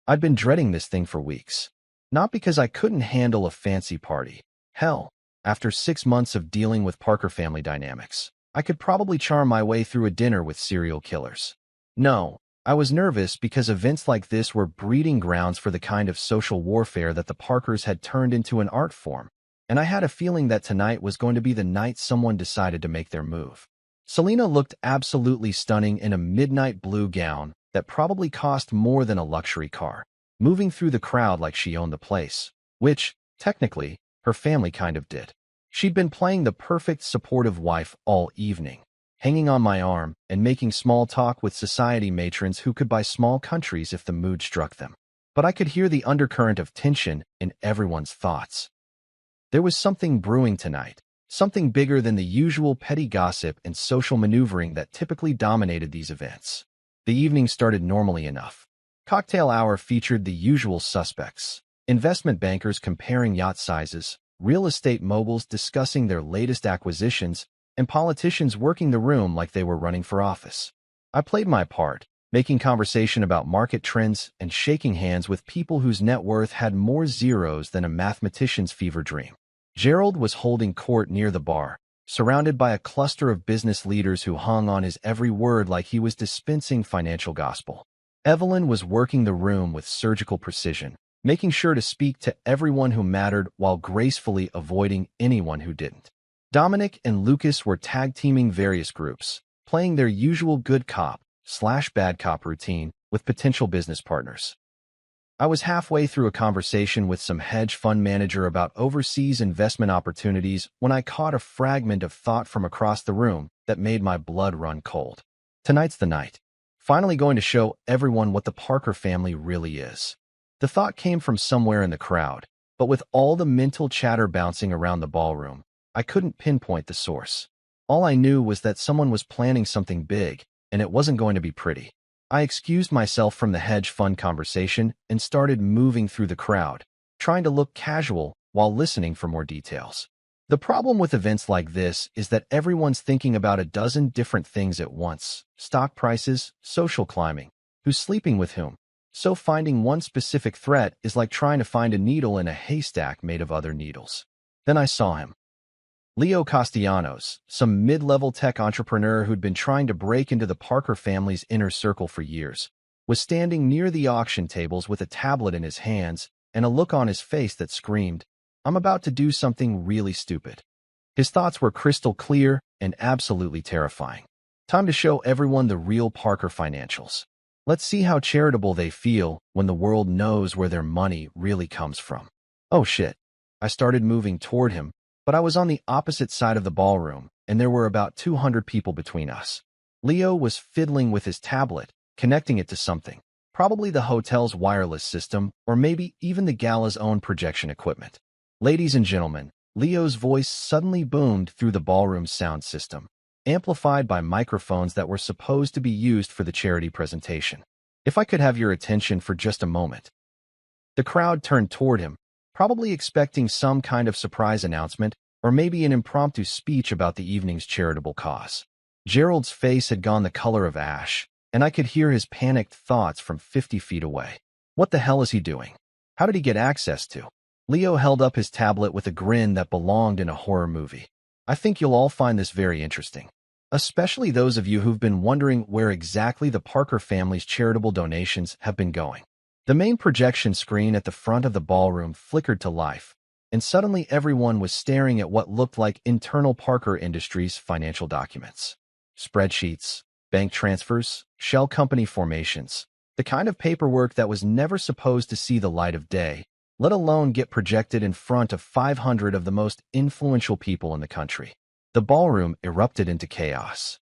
I'd been dreading this thing for weeks. Not because I couldn't handle a fancy party. Hell, after 6 months of dealing with Parker family dynamics, I could probably charm my way through a dinner with serial killers. No, I was nervous because events like this were breeding grounds for the kind of social warfare that the Parkers had turned into an art form, and I had a feeling that tonight was going to be the night someone decided to make their move. Selena looked absolutely stunning in a midnight blue gown that probably cost more than a luxury car, moving through the crowd like she owned the place, which, technically, her family kind of did. She'd been playing the perfect supportive wife all evening, hanging on my arm and making small talk with society matrons who could buy small countries if the mood struck them. But I could hear the undercurrent of tension in everyone's thoughts. There was something brewing tonight, something bigger than the usual petty gossip and social maneuvering that typically dominated these events. The evening started normally enough. Cocktail hour featured the usual suspects: investment bankers comparing yacht sizes, real estate moguls discussing their latest acquisitions, and politicians working the room like they were running for office. I played my part, making conversation about market trends and shaking hands with people whose net worth had more zeros than a mathematician's fever dream. Gerald was holding court near the bar, surrounded by a cluster of business leaders who hung on his every word like he was dispensing financial gospel. Evelyn was working the room with surgical precision, making sure to speak to everyone who mattered while gracefully avoiding anyone who didn't. Dominic and Lucas were tag-teaming various groups, playing their usual good cop/bad cop routine with potential business partners. I was halfway through a conversation with some hedge fund manager about overseas investment opportunities when I caught a fragment of thought from across the room that made my blood run cold. Tonight's the night. Finally going to show everyone what the Parker family really is. The thought came from somewhere in the crowd, but with all the mental chatter bouncing around the ballroom, I couldn't pinpoint the source. All I knew was that someone was planning something big, and it wasn't going to be pretty. I excused myself from the hedge fund conversation and started moving through the crowd, trying to look casual while listening for more details. The problem with events like this is that everyone's thinking about a dozen different things at once: stock prices, social climbing, who's sleeping with whom. So finding one specific threat is like trying to find a needle in a haystack made of other needles. Then I saw him. Leo Castellanos, some mid-level tech entrepreneur who'd been trying to break into the Parker family's inner circle for years, was standing near the auction tables with a tablet in his hands and a look on his face that screamed, "I'm about to do something really stupid." His thoughts were crystal clear and absolutely terrifying. Time to show everyone the real Parker financials. Let's see how charitable they feel when the world knows where their money really comes from. Oh shit. I started moving toward him, but I was on the opposite side of the ballroom, and there were about 200 people between us. Leo was fiddling with his tablet, connecting it to something, probably the hotel's wireless system, or maybe even the gala's own projection equipment. "Ladies and gentlemen," Leo's voice suddenly boomed through the ballroom's sound system, amplified by microphones that were supposed to be used for the charity presentation. "If I could have your attention for just a moment." The crowd turned toward him, probably expecting some kind of surprise announcement or maybe an impromptu speech about the evening's charitable cause. Gerald's face had gone the color of ash, and I could hear his panicked thoughts from 50 feet away. What the hell is he doing? How did he get access to? Leo held up his tablet with a grin that belonged in a horror movie. "I think you'll all find this very interesting. especially those of you who've been wondering where exactly the Parker family's charitable donations have been going. The main projection screen at the front of the ballroom flickered to life, and suddenly everyone was staring at what looked like internal Parker Industries financial documents. Spreadsheets, bank transfers, shell company formations, the kind of paperwork that was never supposed to see the light of day, let alone get projected in front of 500 of the most influential people in the country. The ballroom erupted into chaos.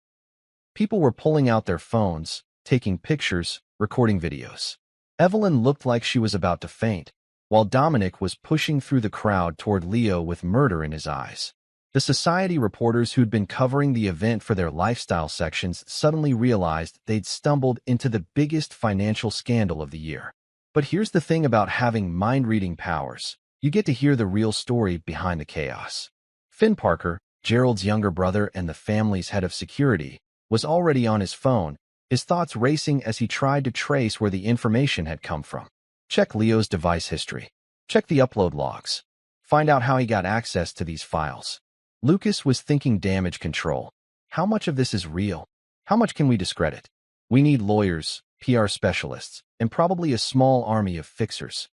People were pulling out their phones, taking pictures, recording videos. Evelyn looked like she was about to faint, while Dominic was pushing through the crowd toward Leo with murder in his eyes. The society reporters who'd been covering the event for their lifestyle sections suddenly realized they'd stumbled into the biggest financial scandal of the year. But here's the thing about having mind-reading powers. You get to hear the real story behind the chaos. Finn Parker, Gerald's younger brother and the family's head of security, was already on his phone, his thoughts racing as he tried to trace where the information had come from. Check Leo's device history. Check the upload logs. Find out how he got access to these files. Lucas was thinking damage control. How much of this is real? How much can we discredit? We need lawyers, PR specialists, and probably a small army of fixers.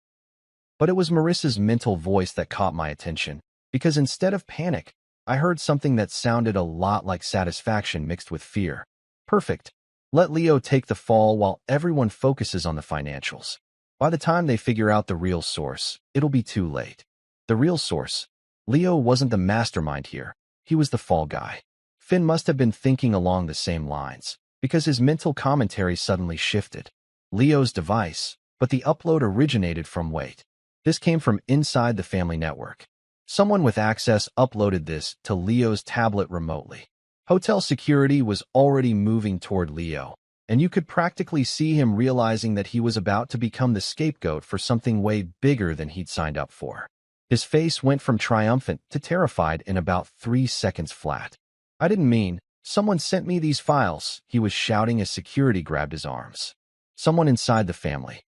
But it was Marissa's mental voice that caught my attention, because instead of panic, I heard something that sounded a lot like satisfaction mixed with fear. Perfect. Let Leo take the fall while everyone focuses on the financials. By the time they figure out the real source, it'll be too late. The real source. Leo wasn't the mastermind here. He was the fall guy. Finn must have been thinking along the same lines, because his mental commentary suddenly shifted. Leo's device, but the upload originated from Wait. This came from inside the family network. Someone with access uploaded this to Leo's tablet remotely. Hotel security was already moving toward Leo, and you could practically see him realizing that he was about to become the scapegoat for something way bigger than he'd signed up for. His face went from triumphant to terrified in about 3 seconds flat. I didn't mean, someone sent me these files, he was shouting as security grabbed his arms. Someone inside the family.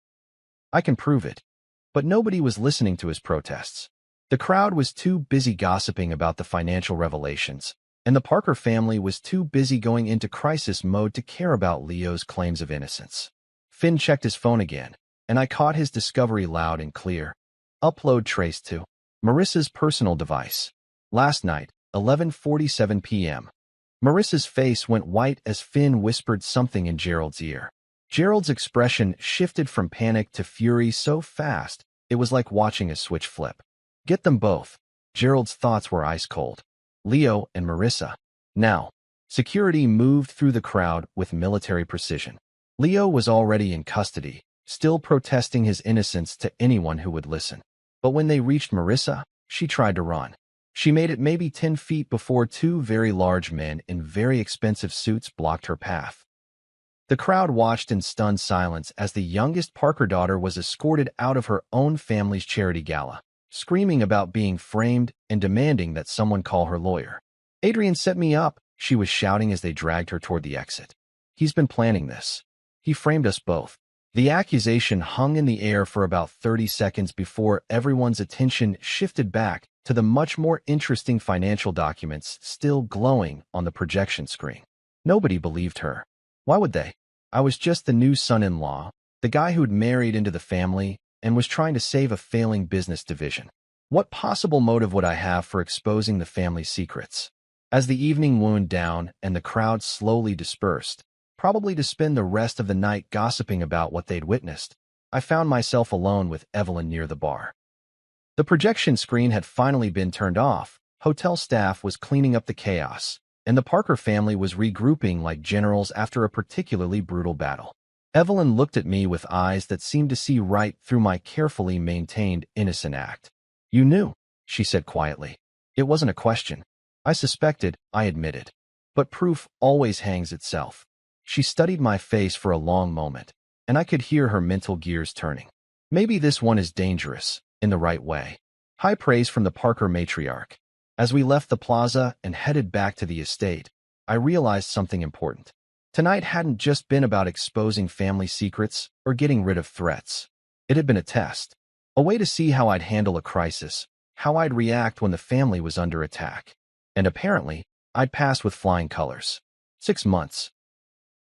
I can prove it. But nobody was listening to his protests. The crowd was too busy gossiping about the financial revelations, and the Parker family was too busy going into crisis mode to care about Leo's claims of innocence. Finn checked his phone again, and I caught his discovery loud and clear. Upload traced to Marissa's personal device. Last night, 11:47 p.m. Marissa's face went white as Finn whispered something in Gerald's ear. Gerald's expression shifted from panic to fury so fast, it was like watching a switch flip. Get them both. Gerald's thoughts were ice cold. Leo and Marissa. Now, security moved through the crowd with military precision. Leo was already in custody, still protesting his innocence to anyone who would listen. But when they reached Marissa, she tried to run. She made it maybe 10 feet before 2 very large men in very expensive suits blocked her path. The crowd watched in stunned silence as the youngest Parker daughter was escorted out of her own family's charity gala, screaming about being framed and demanding that someone call her lawyer. Adrian set me up, she was shouting as they dragged her toward the exit. He's been planning this. He framed us both. The accusation hung in the air for about 30 seconds before everyone's attention shifted back to the much more interesting financial documents still glowing on the projection screen. Nobody believed her. Why would they? I was just the new son-in-law, the guy who'd married into the family and was trying to save a failing business division. What possible motive would I have for exposing the family's secrets? As the evening wound down and the crowd slowly dispersed, probably to spend the rest of the night gossiping about what they'd witnessed, I found myself alone with Evelyn near the bar. The projection screen had finally been turned off, hotel staff was cleaning up the chaos, and the Parker family was regrouping like generals after a particularly brutal battle. Evelyn looked at me with eyes that seemed to see right through my carefully maintained innocent act. You knew, she said quietly. It wasn't a question. I suspected, I admitted. But proof always hangs itself. She studied my face for a long moment, and I could hear her mental gears turning. Maybe this one is dangerous, in the right way. High praise from the Parker matriarch. As we left the plaza and headed back to the estate, I realized something important. Tonight hadn't just been about exposing family secrets or getting rid of threats. It had been a test, a way to see how I'd handle a crisis, how I'd react when the family was under attack. And apparently, I'd passed with flying colors. 6 months.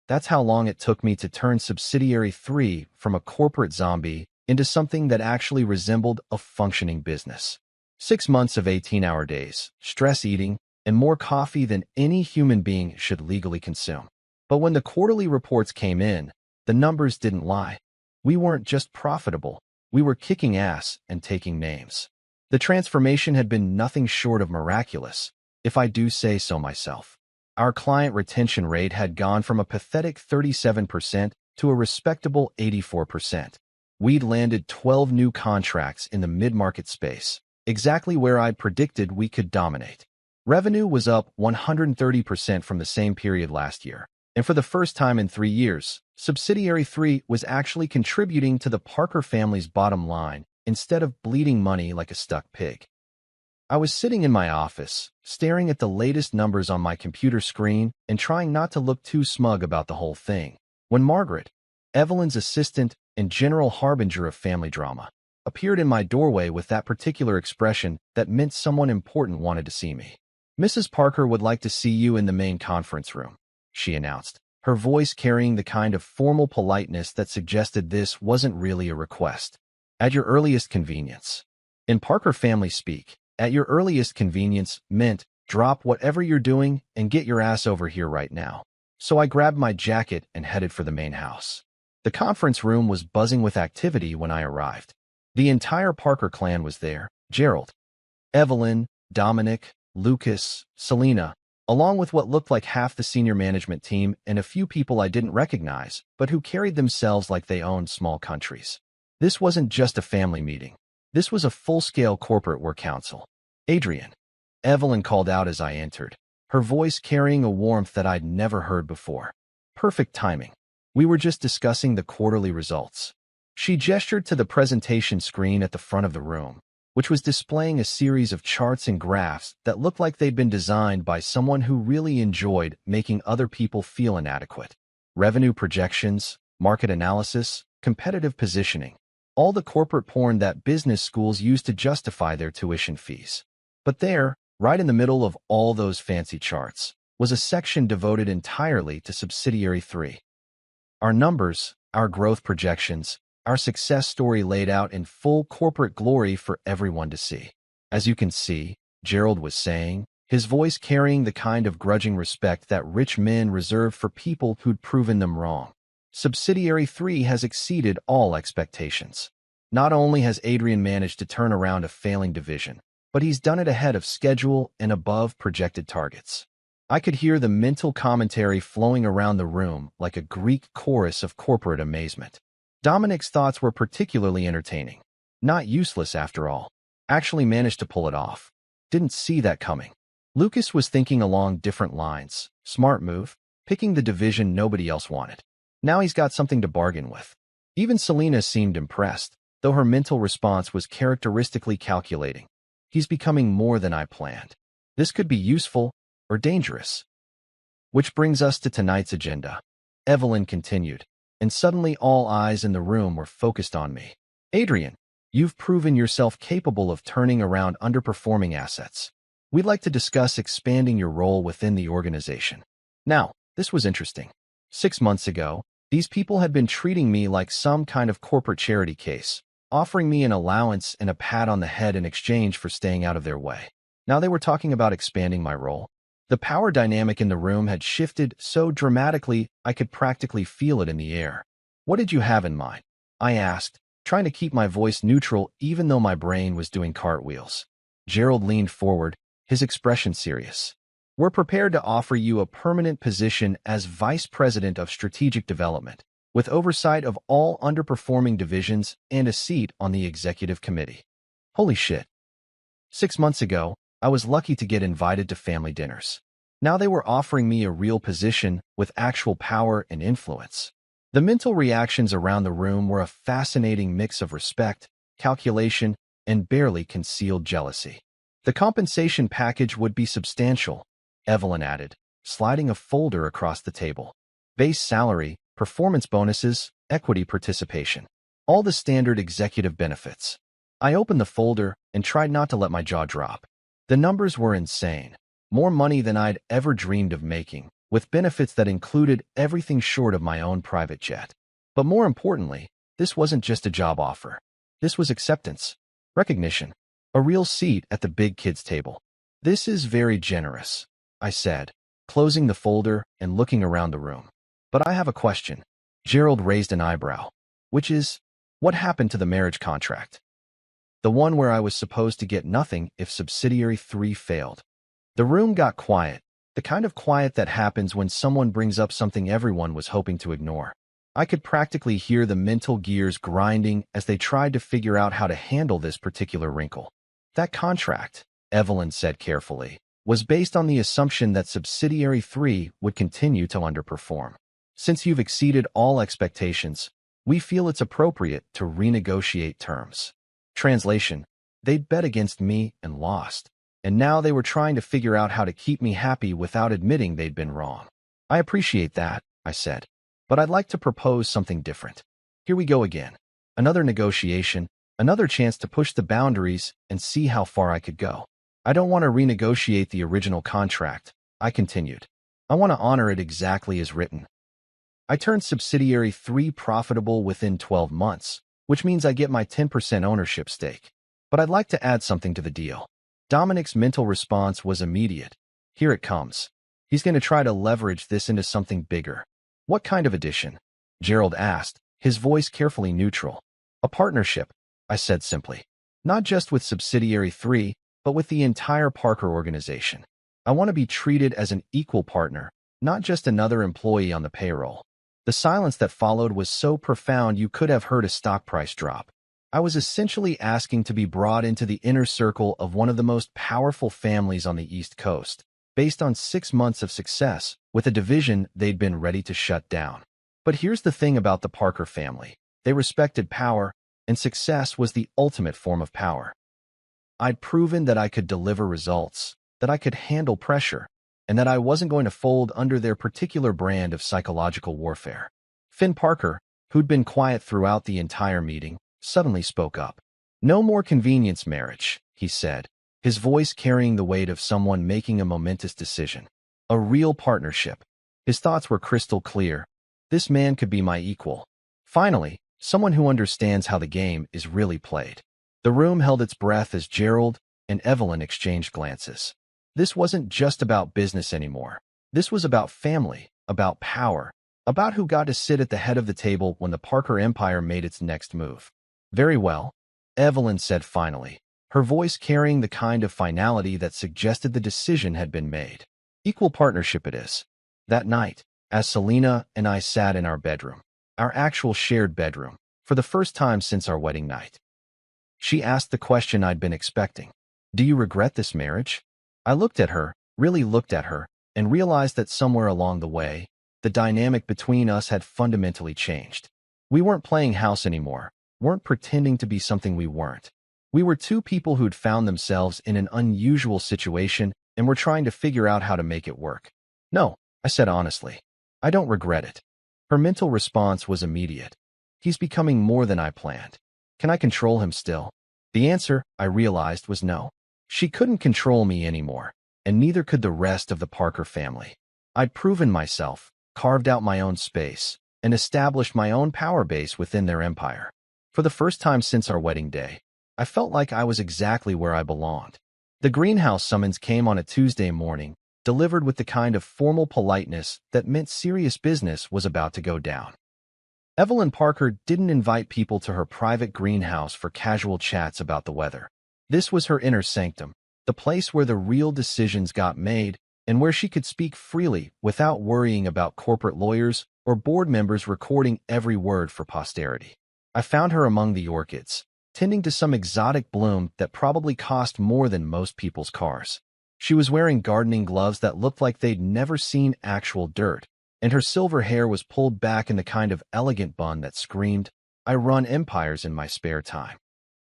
That's how long it took me to turn Subsidiary 3 from a corporate zombie into something that actually resembled a functioning business. 6 months of 18-hour days, stress eating, and more coffee than any human being should legally consume. But when the quarterly reports came in, the numbers didn't lie. We weren't just profitable, we were kicking ass and taking names. The transformation had been nothing short of miraculous, if I do say so myself. Our client retention rate had gone from a pathetic 37% to a respectable 84%. We'd landed 12 new contracts in the mid-market space, exactly where I'd predicted we could dominate. Revenue was up 130% from the same period last year, and for the first time in 3 years, Subsidiary 3 was actually contributing to the Parker family's bottom line instead of bleeding money like a stuck pig. I was sitting in my office, staring at the latest numbers on my computer screen and trying not to look too smug about the whole thing, when Margaret, Evelyn's assistant and general harbinger of family drama, appeared in my doorway with that particular expression that meant someone important wanted to see me. "Mrs. Parker would like to see you in the main conference room," she announced, her voice carrying the kind of formal politeness that suggested this wasn't really a request. "At your earliest convenience." In Parker family speak, "at your earliest convenience" meant drop whatever you're doing and get your ass over here right now. So I grabbed my jacket and headed for the main house. The conference room was buzzing with activity when I arrived. The entire Parker clan was there: Gerald, Evelyn, Dominic, Lucas, Selena, along with what looked like half the senior management team and a few people I didn't recognize, but who carried themselves like they owned small countries. This wasn't just a family meeting. This was a full-scale corporate work council. "Adrian," Evelyn called out as I entered, her voice carrying a warmth that I'd never heard before. Perfect timing. We were just discussing the quarterly results. She gestured to the presentation screen at the front of the room, which was displaying a series of charts and graphs that looked like they'd been designed by someone who really enjoyed making other people feel inadequate. Revenue projections, market analysis, competitive positioning. All the corporate porn that business schools use to justify their tuition fees. But there, right in the middle of all those fancy charts, was a section devoted entirely to Subsidiary 3. Our numbers, our growth projections, our success story laid out in full corporate glory for everyone to see. "As you can see," Gerald was saying, his voice carrying the kind of grudging respect that rich men reserve for people who'd proven them wrong, "Subsidiary 3 has exceeded all expectations. Not only has Adrian managed to turn around a failing division, but he's done it ahead of schedule and above projected targets." I could hear the mental commentary flowing around the room like a Greek chorus of corporate amazement. Dominic's thoughts were particularly entertaining. Not useless after all. Actually managed to pull it off. Didn't see that coming. Lucas was thinking along different lines. Smart move, picking the division nobody else wanted. Now he's got something to bargain with. Even Selena seemed impressed, though her mental response was characteristically calculating. He's becoming more than I planned. This could be useful or dangerous. Which brings us to tonight's agenda. Evelyn continued, and suddenly all eyes in the room were focused on me. "Adrian, you've proven yourself capable of turning around underperforming assets. We'd like to discuss expanding your role within the organization." Now, this was interesting. 6 months ago, these people had been treating me like some kind of corporate charity case, offering me an allowance and a pat on the head in exchange for staying out of their way. Now they were talking about expanding my role. The power dynamic in the room had shifted so dramatically I could practically feel it in the air. "What did you have in mind?" I asked, trying to keep my voice neutral even though my brain was doing cartwheels. Gerald leaned forward, his expression serious. "We're prepared to offer you a permanent position as Vice President of Strategic Development, with oversight of all underperforming divisions and a seat on the executive committee." Holy shit. 6 months ago, I was lucky to get invited to family dinners. Now they were offering me a real position with actual power and influence. The mental reactions around the room were a fascinating mix of respect, calculation, and barely concealed jealousy. "The compensation package would be substantial," Evelyn added, sliding a folder across the table. "Base salary, performance bonuses, equity participation. All the standard executive benefits." I opened the folder and tried not to let my jaw drop. The numbers were insane. More money than I'd ever dreamed of making, with benefits that included everything short of my own private jet. But more importantly, this wasn't just a job offer. This was acceptance, recognition, a real seat at the big kids' table. This is very generous, I said, closing the folder and looking around the room. But I have a question. Gerald raised an eyebrow. Which is, what happened to the marriage contract? The one where I was supposed to get nothing if subsidiary 3 failed. The room got quiet, the kind of quiet that happens when someone brings up something everyone was hoping to ignore. I could practically hear the mental gears grinding as they tried to figure out how to handle this particular wrinkle. That contract, Evelyn said carefully, was based on the assumption that subsidiary 3 would continue to underperform. Since you've exceeded all expectations, we feel it's appropriate to renegotiate terms. Translation: they'd bet against me and lost, and now they were trying to figure out how to keep me happy without admitting they'd been wrong. I appreciate that, I said, but I'd like to propose something different. Here we go again. Another negotiation, another chance to push the boundaries and see how far I could go. I don't want to renegotiate the original contract, I continued. I want to honor it exactly as written. I turned subsidiary 3 profitable within 12 months, which means I get my 10% ownership stake. But I'd like to add something to the deal. Dominic's mental response was immediate. Here it comes. He's going to try to leverage this into something bigger. What kind of addition? Gerald asked, his voice carefully neutral. A partnership, I said simply. Not just with subsidiary 3, but with the entire Parker organization. I want to be treated as an equal partner, not just another employee on the payroll. The silence that followed was so profound you could have heard a stock price drop. I was essentially asking to be brought into the inner circle of one of the most powerful families on the East Coast, based on 6 months of success, with a division they'd been ready to shut down. But here's the thing about the Parker family. They respected power, and success was the ultimate form of power. I'd proven that I could deliver results, that I could handle pressure, and that I wasn't going to fold under their particular brand of psychological warfare. Finn Parker, who'd been quiet throughout the entire meeting, suddenly spoke up. No more convenience marriage, he said, his voice carrying the weight of someone making a momentous decision. A real partnership. His thoughts were crystal clear. This man could be my equal. Finally, someone who understands how the game is really played. The room held its breath as Gerald and Evelyn exchanged glances. This wasn't just about business anymore. This was about family, about power, about who got to sit at the head of the table when the Parker empire made its next move. Very well, Evelyn said finally, her voice carrying the kind of finality that suggested the decision had been made. Equal partnership it is. That night, as Selena and I sat in our bedroom, our actual shared bedroom, for the first time since our wedding night, she asked the question I'd been expecting. Do you regret this marriage? I looked at her, really looked at her, and realized that somewhere along the way, the dynamic between us had fundamentally changed. We weren't playing house anymore, weren't pretending to be something we weren't. We were two people who'd found themselves in an unusual situation and were trying to figure out how to make it work. No, I said honestly. I don't regret it. Her mental response was immediate. He's becoming more than I planned. Can I control him still? The answer, I realized, was no. She couldn't control me anymore, and neither could the rest of the Parker family. I'd proven myself, carved out my own space, and established my own power base within their empire. For the first time since our wedding day, I felt like I was exactly where I belonged. The greenhouse summons came on a Tuesday morning, delivered with the kind of formal politeness that meant serious business was about to go down. Evelyn Parker didn't invite people to her private greenhouse for casual chats about the weather. This was her inner sanctum, the place where the real decisions got made and where she could speak freely without worrying about corporate lawyers or board members recording every word for posterity. I found her among the orchids, tending to some exotic bloom that probably cost more than most people's cars. She was wearing gardening gloves that looked like they'd never seen actual dirt, and her silver hair was pulled back in the kind of elegant bun that screamed, "I run empires in my spare time."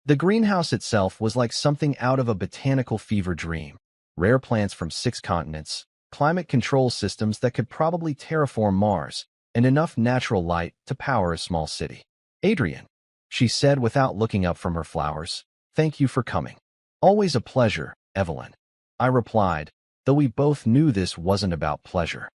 The greenhouse itself was like something out of a botanical fever dream. Rare plants from 6 continents, climate control systems that could probably terraform Mars, and enough natural light to power a small city. "Adrian," she said without looking up from her flowers, "thank you for coming." "Always a pleasure, Evelyn," I replied, though we both knew this wasn't about pleasure.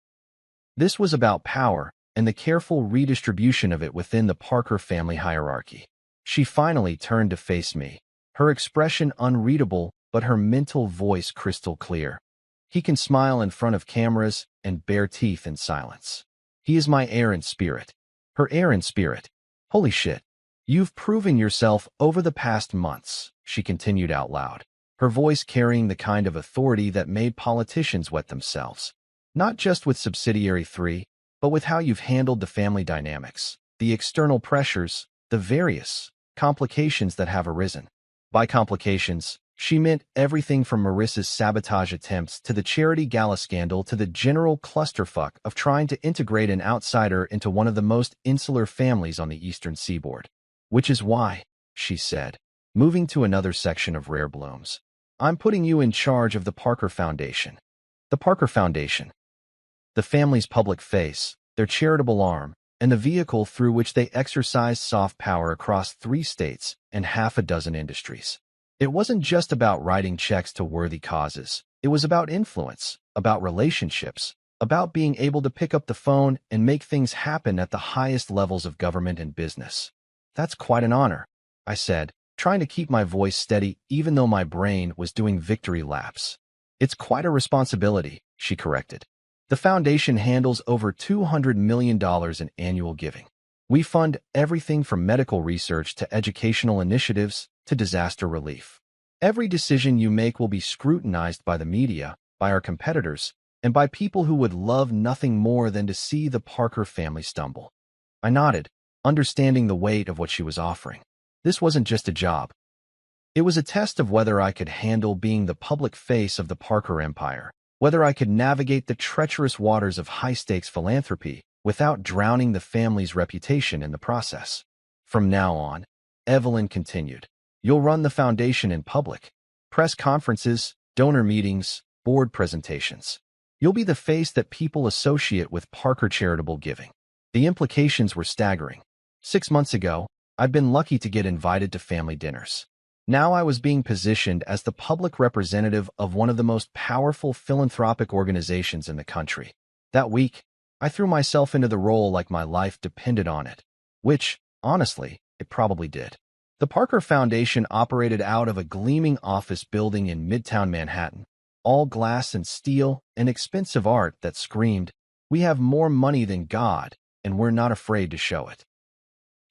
This was about power and the careful redistribution of it within the Parker family hierarchy. She finally turned to face me, her expression unreadable but her mental voice crystal clear. He can smile in front of cameras and bare teeth in silence. He is my heir in spirit. Her heir in spirit. Holy shit. You've proven yourself over the past months, she continued out loud, her voice carrying the kind of authority that made politicians wet themselves. Not just with Subsidiary 3, but with how you've handled the family dynamics, the external pressures, the various complications that have arisen. By complications, she meant everything from Marissa's sabotage attempts to the charity gala scandal to the general clusterfuck of trying to integrate an outsider into one of the most insular families on the eastern seaboard. Which is why, she said, moving to another section of Rare Blooms, I'm putting you in charge of the Parker Foundation. The Parker Foundation. The family's public face, their charitable arm, and the vehicle through which they exercise soft power across 3 states and half a dozen industries. It wasn't just about writing checks to worthy causes. It was about influence, about relationships, about being able to pick up the phone and make things happen at the highest levels of government and business. That's quite an honor, I said, trying to keep my voice steady even though my brain was doing victory laps. It's quite a responsibility, she corrected. The foundation handles over $200 million in annual giving. We fund everything from medical research to educational initiatives to disaster relief. Every decision you make will be scrutinized by the media, by our competitors, and by people who would love nothing more than to see the Parker family stumble. I nodded, understanding the weight of what she was offering. This wasn't just a job. It was a test of whether I could handle being the public face of the Parker empire, whether I could navigate the treacherous waters of high-stakes philanthropy without drowning the family's reputation in the process. From now on, Evelyn continued, you'll run the foundation in public. Press conferences, donor meetings, board presentations. You'll be the face that people associate with Parker charitable giving. The implications were staggering. 6 months ago, I'd been lucky to get invited to family dinners. Now I was being positioned as the public representative of one of the most powerful philanthropic organizations in the country. That week, I threw myself into the role like my life depended on it, which, honestly, it probably did. The Parker Foundation operated out of a gleaming office building in Midtown Manhattan, all glass and steel and expensive art that screamed, "We have more money than God, and we're not afraid to show it."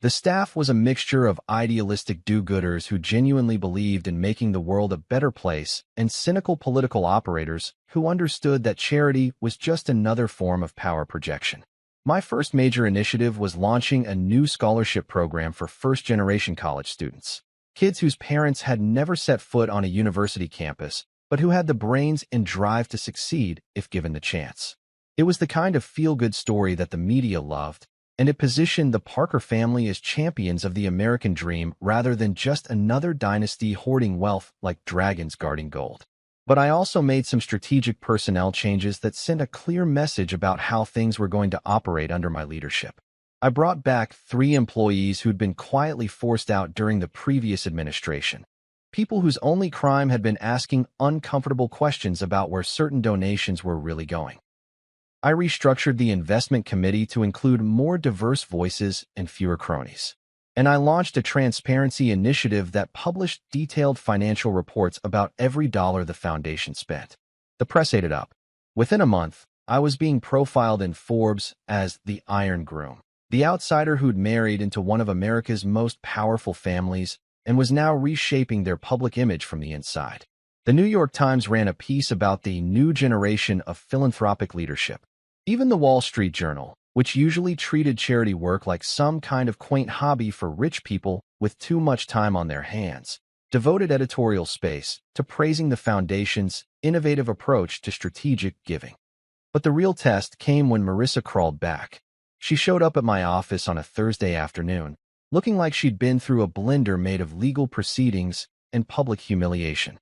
The staff was a mixture of idealistic do-gooders who genuinely believed in making the world a better place and cynical political operators who understood that charity was just another form of power projection. My first major initiative was launching a new scholarship program for first-generation college students, kids whose parents had never set foot on a university campus, but who had the brains and drive to succeed if given the chance. It was the kind of feel-good story that the media loved, and it positioned the Parker family as champions of the American dream rather than just another dynasty hoarding wealth like dragons guarding gold. But I also made some strategic personnel changes that sent a clear message about how things were going to operate under my leadership. I brought back 3 employees who'd been quietly forced out during the previous administration. People whose only crime had been asking uncomfortable questions about where certain donations were really going. I restructured the investment committee to include more diverse voices and fewer cronies. And I launched a transparency initiative that published detailed financial reports about every dollar the foundation spent. The press ate it up. Within a month, I was being profiled in Forbes as the Iron Groom, the outsider who'd married into one of America's most powerful families and was now reshaping their public image from the inside. The New York Times ran a piece about the new generation of philanthropic leadership. Even the Wall Street Journal, which usually treated charity work like some kind of quaint hobby for rich people with too much time on their hands, devoted editorial space to praising the foundation's innovative approach to strategic giving. But the real test came when Marissa crawled back. She showed up at my office on a Thursday afternoon, looking like she'd been through a blender made of legal proceedings and public humiliation.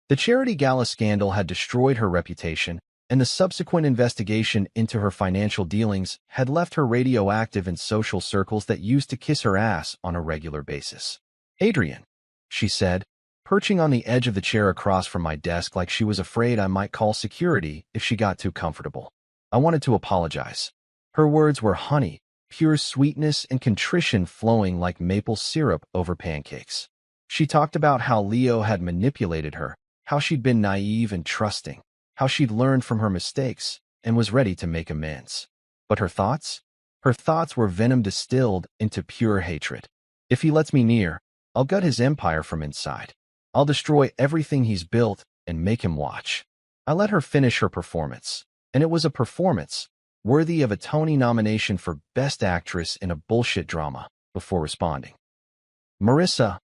The charity gala scandal had destroyed her reputation, and the subsequent investigation into her financial dealings had left her radioactive in social circles that used to kiss her ass on a regular basis. "Adrian," she said, perching on the edge of the chair across from my desk like she was afraid I might call security if she got too comfortable. I wanted to apologize. Her words were honey, pure sweetness and contrition flowing like maple syrup over pancakes. She talked about how Leo had manipulated her, how she'd been naive and trusting, how she'd learned from her mistakes and was ready to make amends. But her thoughts? Her thoughts were venom distilled into pure hatred. If he lets me near, I'll gut his empire from inside. I'll destroy everything he's built and make him watch. I let her finish her performance, and it was a performance worthy of a Tony nomination for Best Actress in a bullshit drama, before responding. Marissa,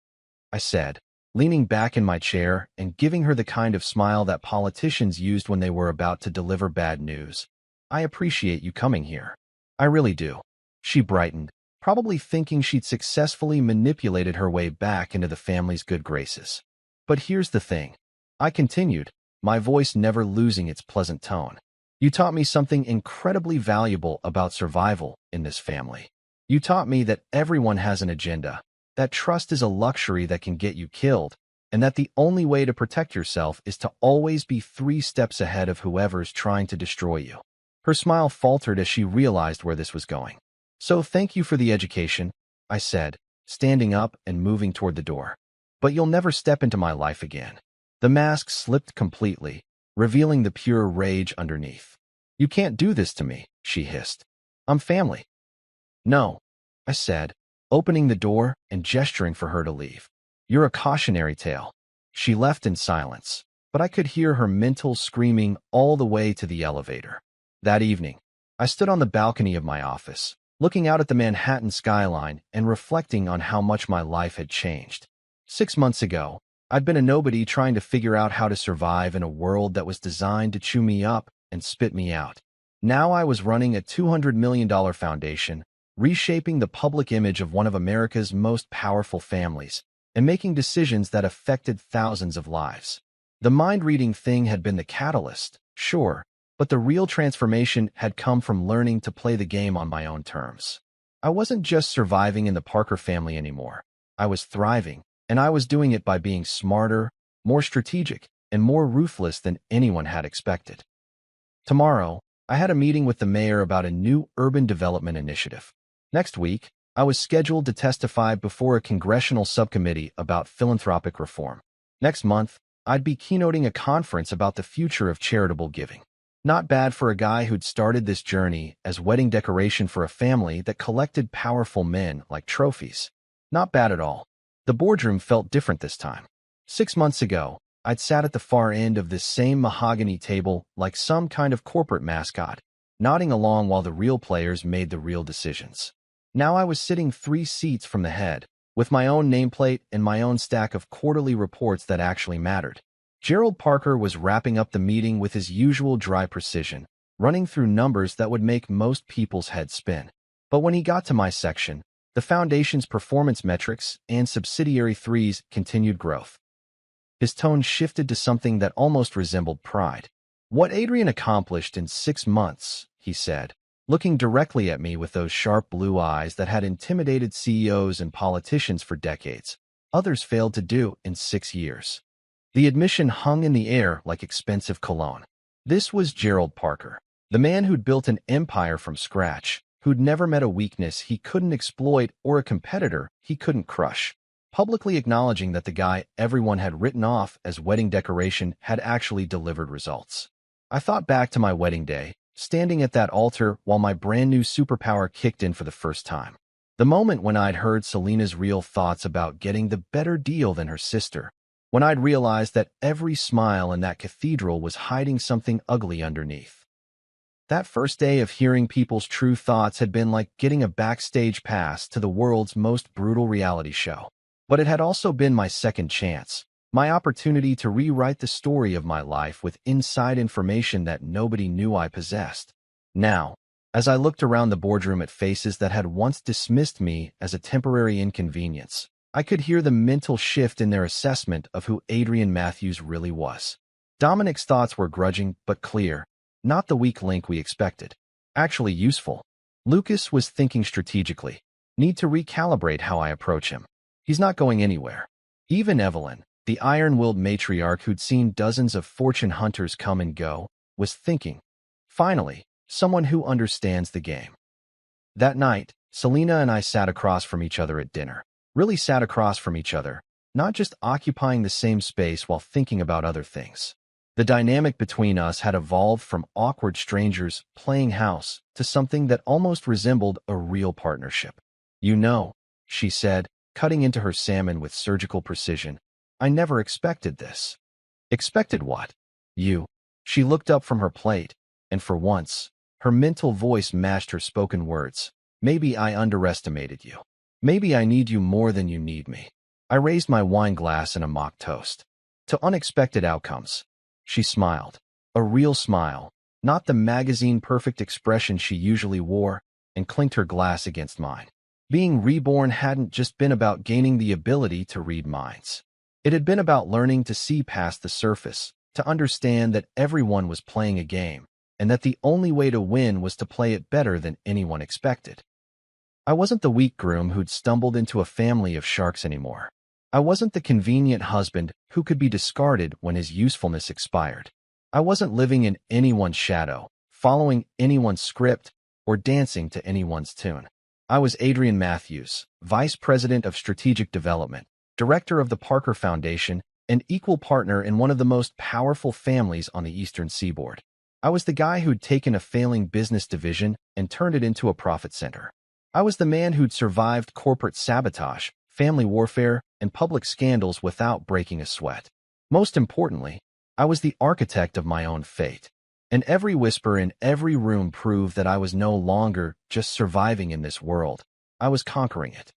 I said, leaning back in my chair and giving her the kind of smile that politicians used when they were about to deliver bad news. I appreciate you coming here. I really do. She brightened, probably thinking she'd successfully manipulated her way back into the family's good graces. But here's the thing, I continued, my voice never losing its pleasant tone. You taught me something incredibly valuable about survival in this family. You taught me that everyone has an agenda, that trust is a luxury that can get you killed, and that the only way to protect yourself is to always be 3 steps ahead of whoever's trying to destroy you. Her smile faltered as she realized where this was going. So thank you for the education, I said, standing up and moving toward the door. But you'll never step into my life again. The mask slipped completely, revealing the pure rage underneath. You can't do this to me, she hissed. I'm family. No, I said, opening the door and gesturing for her to leave. You're a cautionary tale. She left in silence, but I could hear her mental screaming all the way to the elevator. That evening, I stood on the balcony of my office, looking out at the Manhattan skyline and reflecting on how much my life had changed. 6 months ago, I'd been a nobody trying to figure out how to survive in a world that was designed to chew me up and spit me out. Now I was running a $200 million foundation, reshaping the public image of one of America's most powerful families, and making decisions that affected thousands of lives. The mind-reading thing had been the catalyst, sure, but the real transformation had come from learning to play the game on my own terms. I wasn't just surviving in the Parker family anymore. I was thriving, and I was doing it by being smarter, more strategic, and more ruthless than anyone had expected. Tomorrow, I had a meeting with the mayor about a new urban development initiative. Next week, I was scheduled to testify before a congressional subcommittee about philanthropic reform. Next month, I'd be keynoting a conference about the future of charitable giving. Not bad for a guy who'd started this journey as wedding decoration for a family that collected powerful men like trophies. Not bad at all. The boardroom felt different this time. 6 months ago, I'd sat at the far end of this same mahogany table like some kind of corporate mascot, nodding along while the real players made the real decisions. Now I was sitting 3 seats from the head, with my own nameplate and my own stack of quarterly reports that actually mattered. Gerald Parker was wrapping up the meeting with his usual dry precision, running through numbers that would make most people's heads spin. But when he got to my section, the foundation's performance metrics and subsidiary threes continued growth. His tone shifted to something that almost resembled pride. What Adrian accomplished in 6 months, he said, looking directly at me with those sharp blue eyes that had intimidated CEOs and politicians for decades, others failed to do in 6 years. The admission hung in the air like expensive cologne. This was Gerald Parker, the man who'd built an empire from scratch, who'd never met a weakness he couldn't exploit or a competitor he couldn't crush, publicly acknowledging that the guy everyone had written off as wedding decoration had actually delivered results. I thought back to my wedding day, standing at that altar while my brand new superpower kicked in for the first time. The moment when I'd heard Selena's real thoughts about getting the better deal than her sister, when I'd realized that every smile in that cathedral was hiding something ugly underneath. That first day of hearing people's true thoughts had been like getting a backstage pass to the world's most brutal reality show. But it had also been my second chance, my opportunity to rewrite the story of my life with inside information that nobody knew I possessed. Now, as I looked around the boardroom at faces that had once dismissed me as a temporary inconvenience, I could hear the mental shift in their assessment of who Adrian Matthews really was. Dominic's thoughts were grudging but clear, not the weak link we expected. Actually useful. Lucas was thinking strategically. Need to recalibrate how I approach him. He's not going anywhere. Even Evelyn, the iron-willed matriarch who'd seen dozens of fortune hunters come and go, was thinking. Finally, someone who understands the game. That night, Selena and I sat across from each other at dinner. Really sat across from each other, not just occupying the same space while thinking about other things. The dynamic between us had evolved from awkward strangers playing house to something that almost resembled a real partnership. You know, she said, cutting into her salmon with surgical precision, I never expected this. Expected what? You. She looked up from her plate, and for once, her mental voice matched her spoken words. Maybe I underestimated you. Maybe I need you more than you need me. I raised my wine glass in a mock toast. To unexpected outcomes. She smiled. A real smile, not the magazine-perfect expression she usually wore, and clinked her glass against mine. Being reborn hadn't just been about gaining the ability to read minds. It had been about learning to see past the surface, to understand that everyone was playing a game, and that the only way to win was to play it better than anyone expected. I wasn't the weak groom who'd stumbled into a family of sharks anymore. I wasn't the convenient husband who could be discarded when his usefulness expired. I wasn't living in anyone's shadow, following anyone's script, or dancing to anyone's tune. I was Adrian Matthews, Vice President of Strategic Development, Director of the Parker Foundation, and equal partner in one of the most powerful families on the Eastern Seaboard. I was the guy who'd taken a failing business division and turned it into a profit center. I was the man who'd survived corporate sabotage, family warfare, and public scandals without breaking a sweat. Most importantly, I was the architect of my own fate. And every whisper in every room proved that I was no longer just surviving in this world. I was conquering it.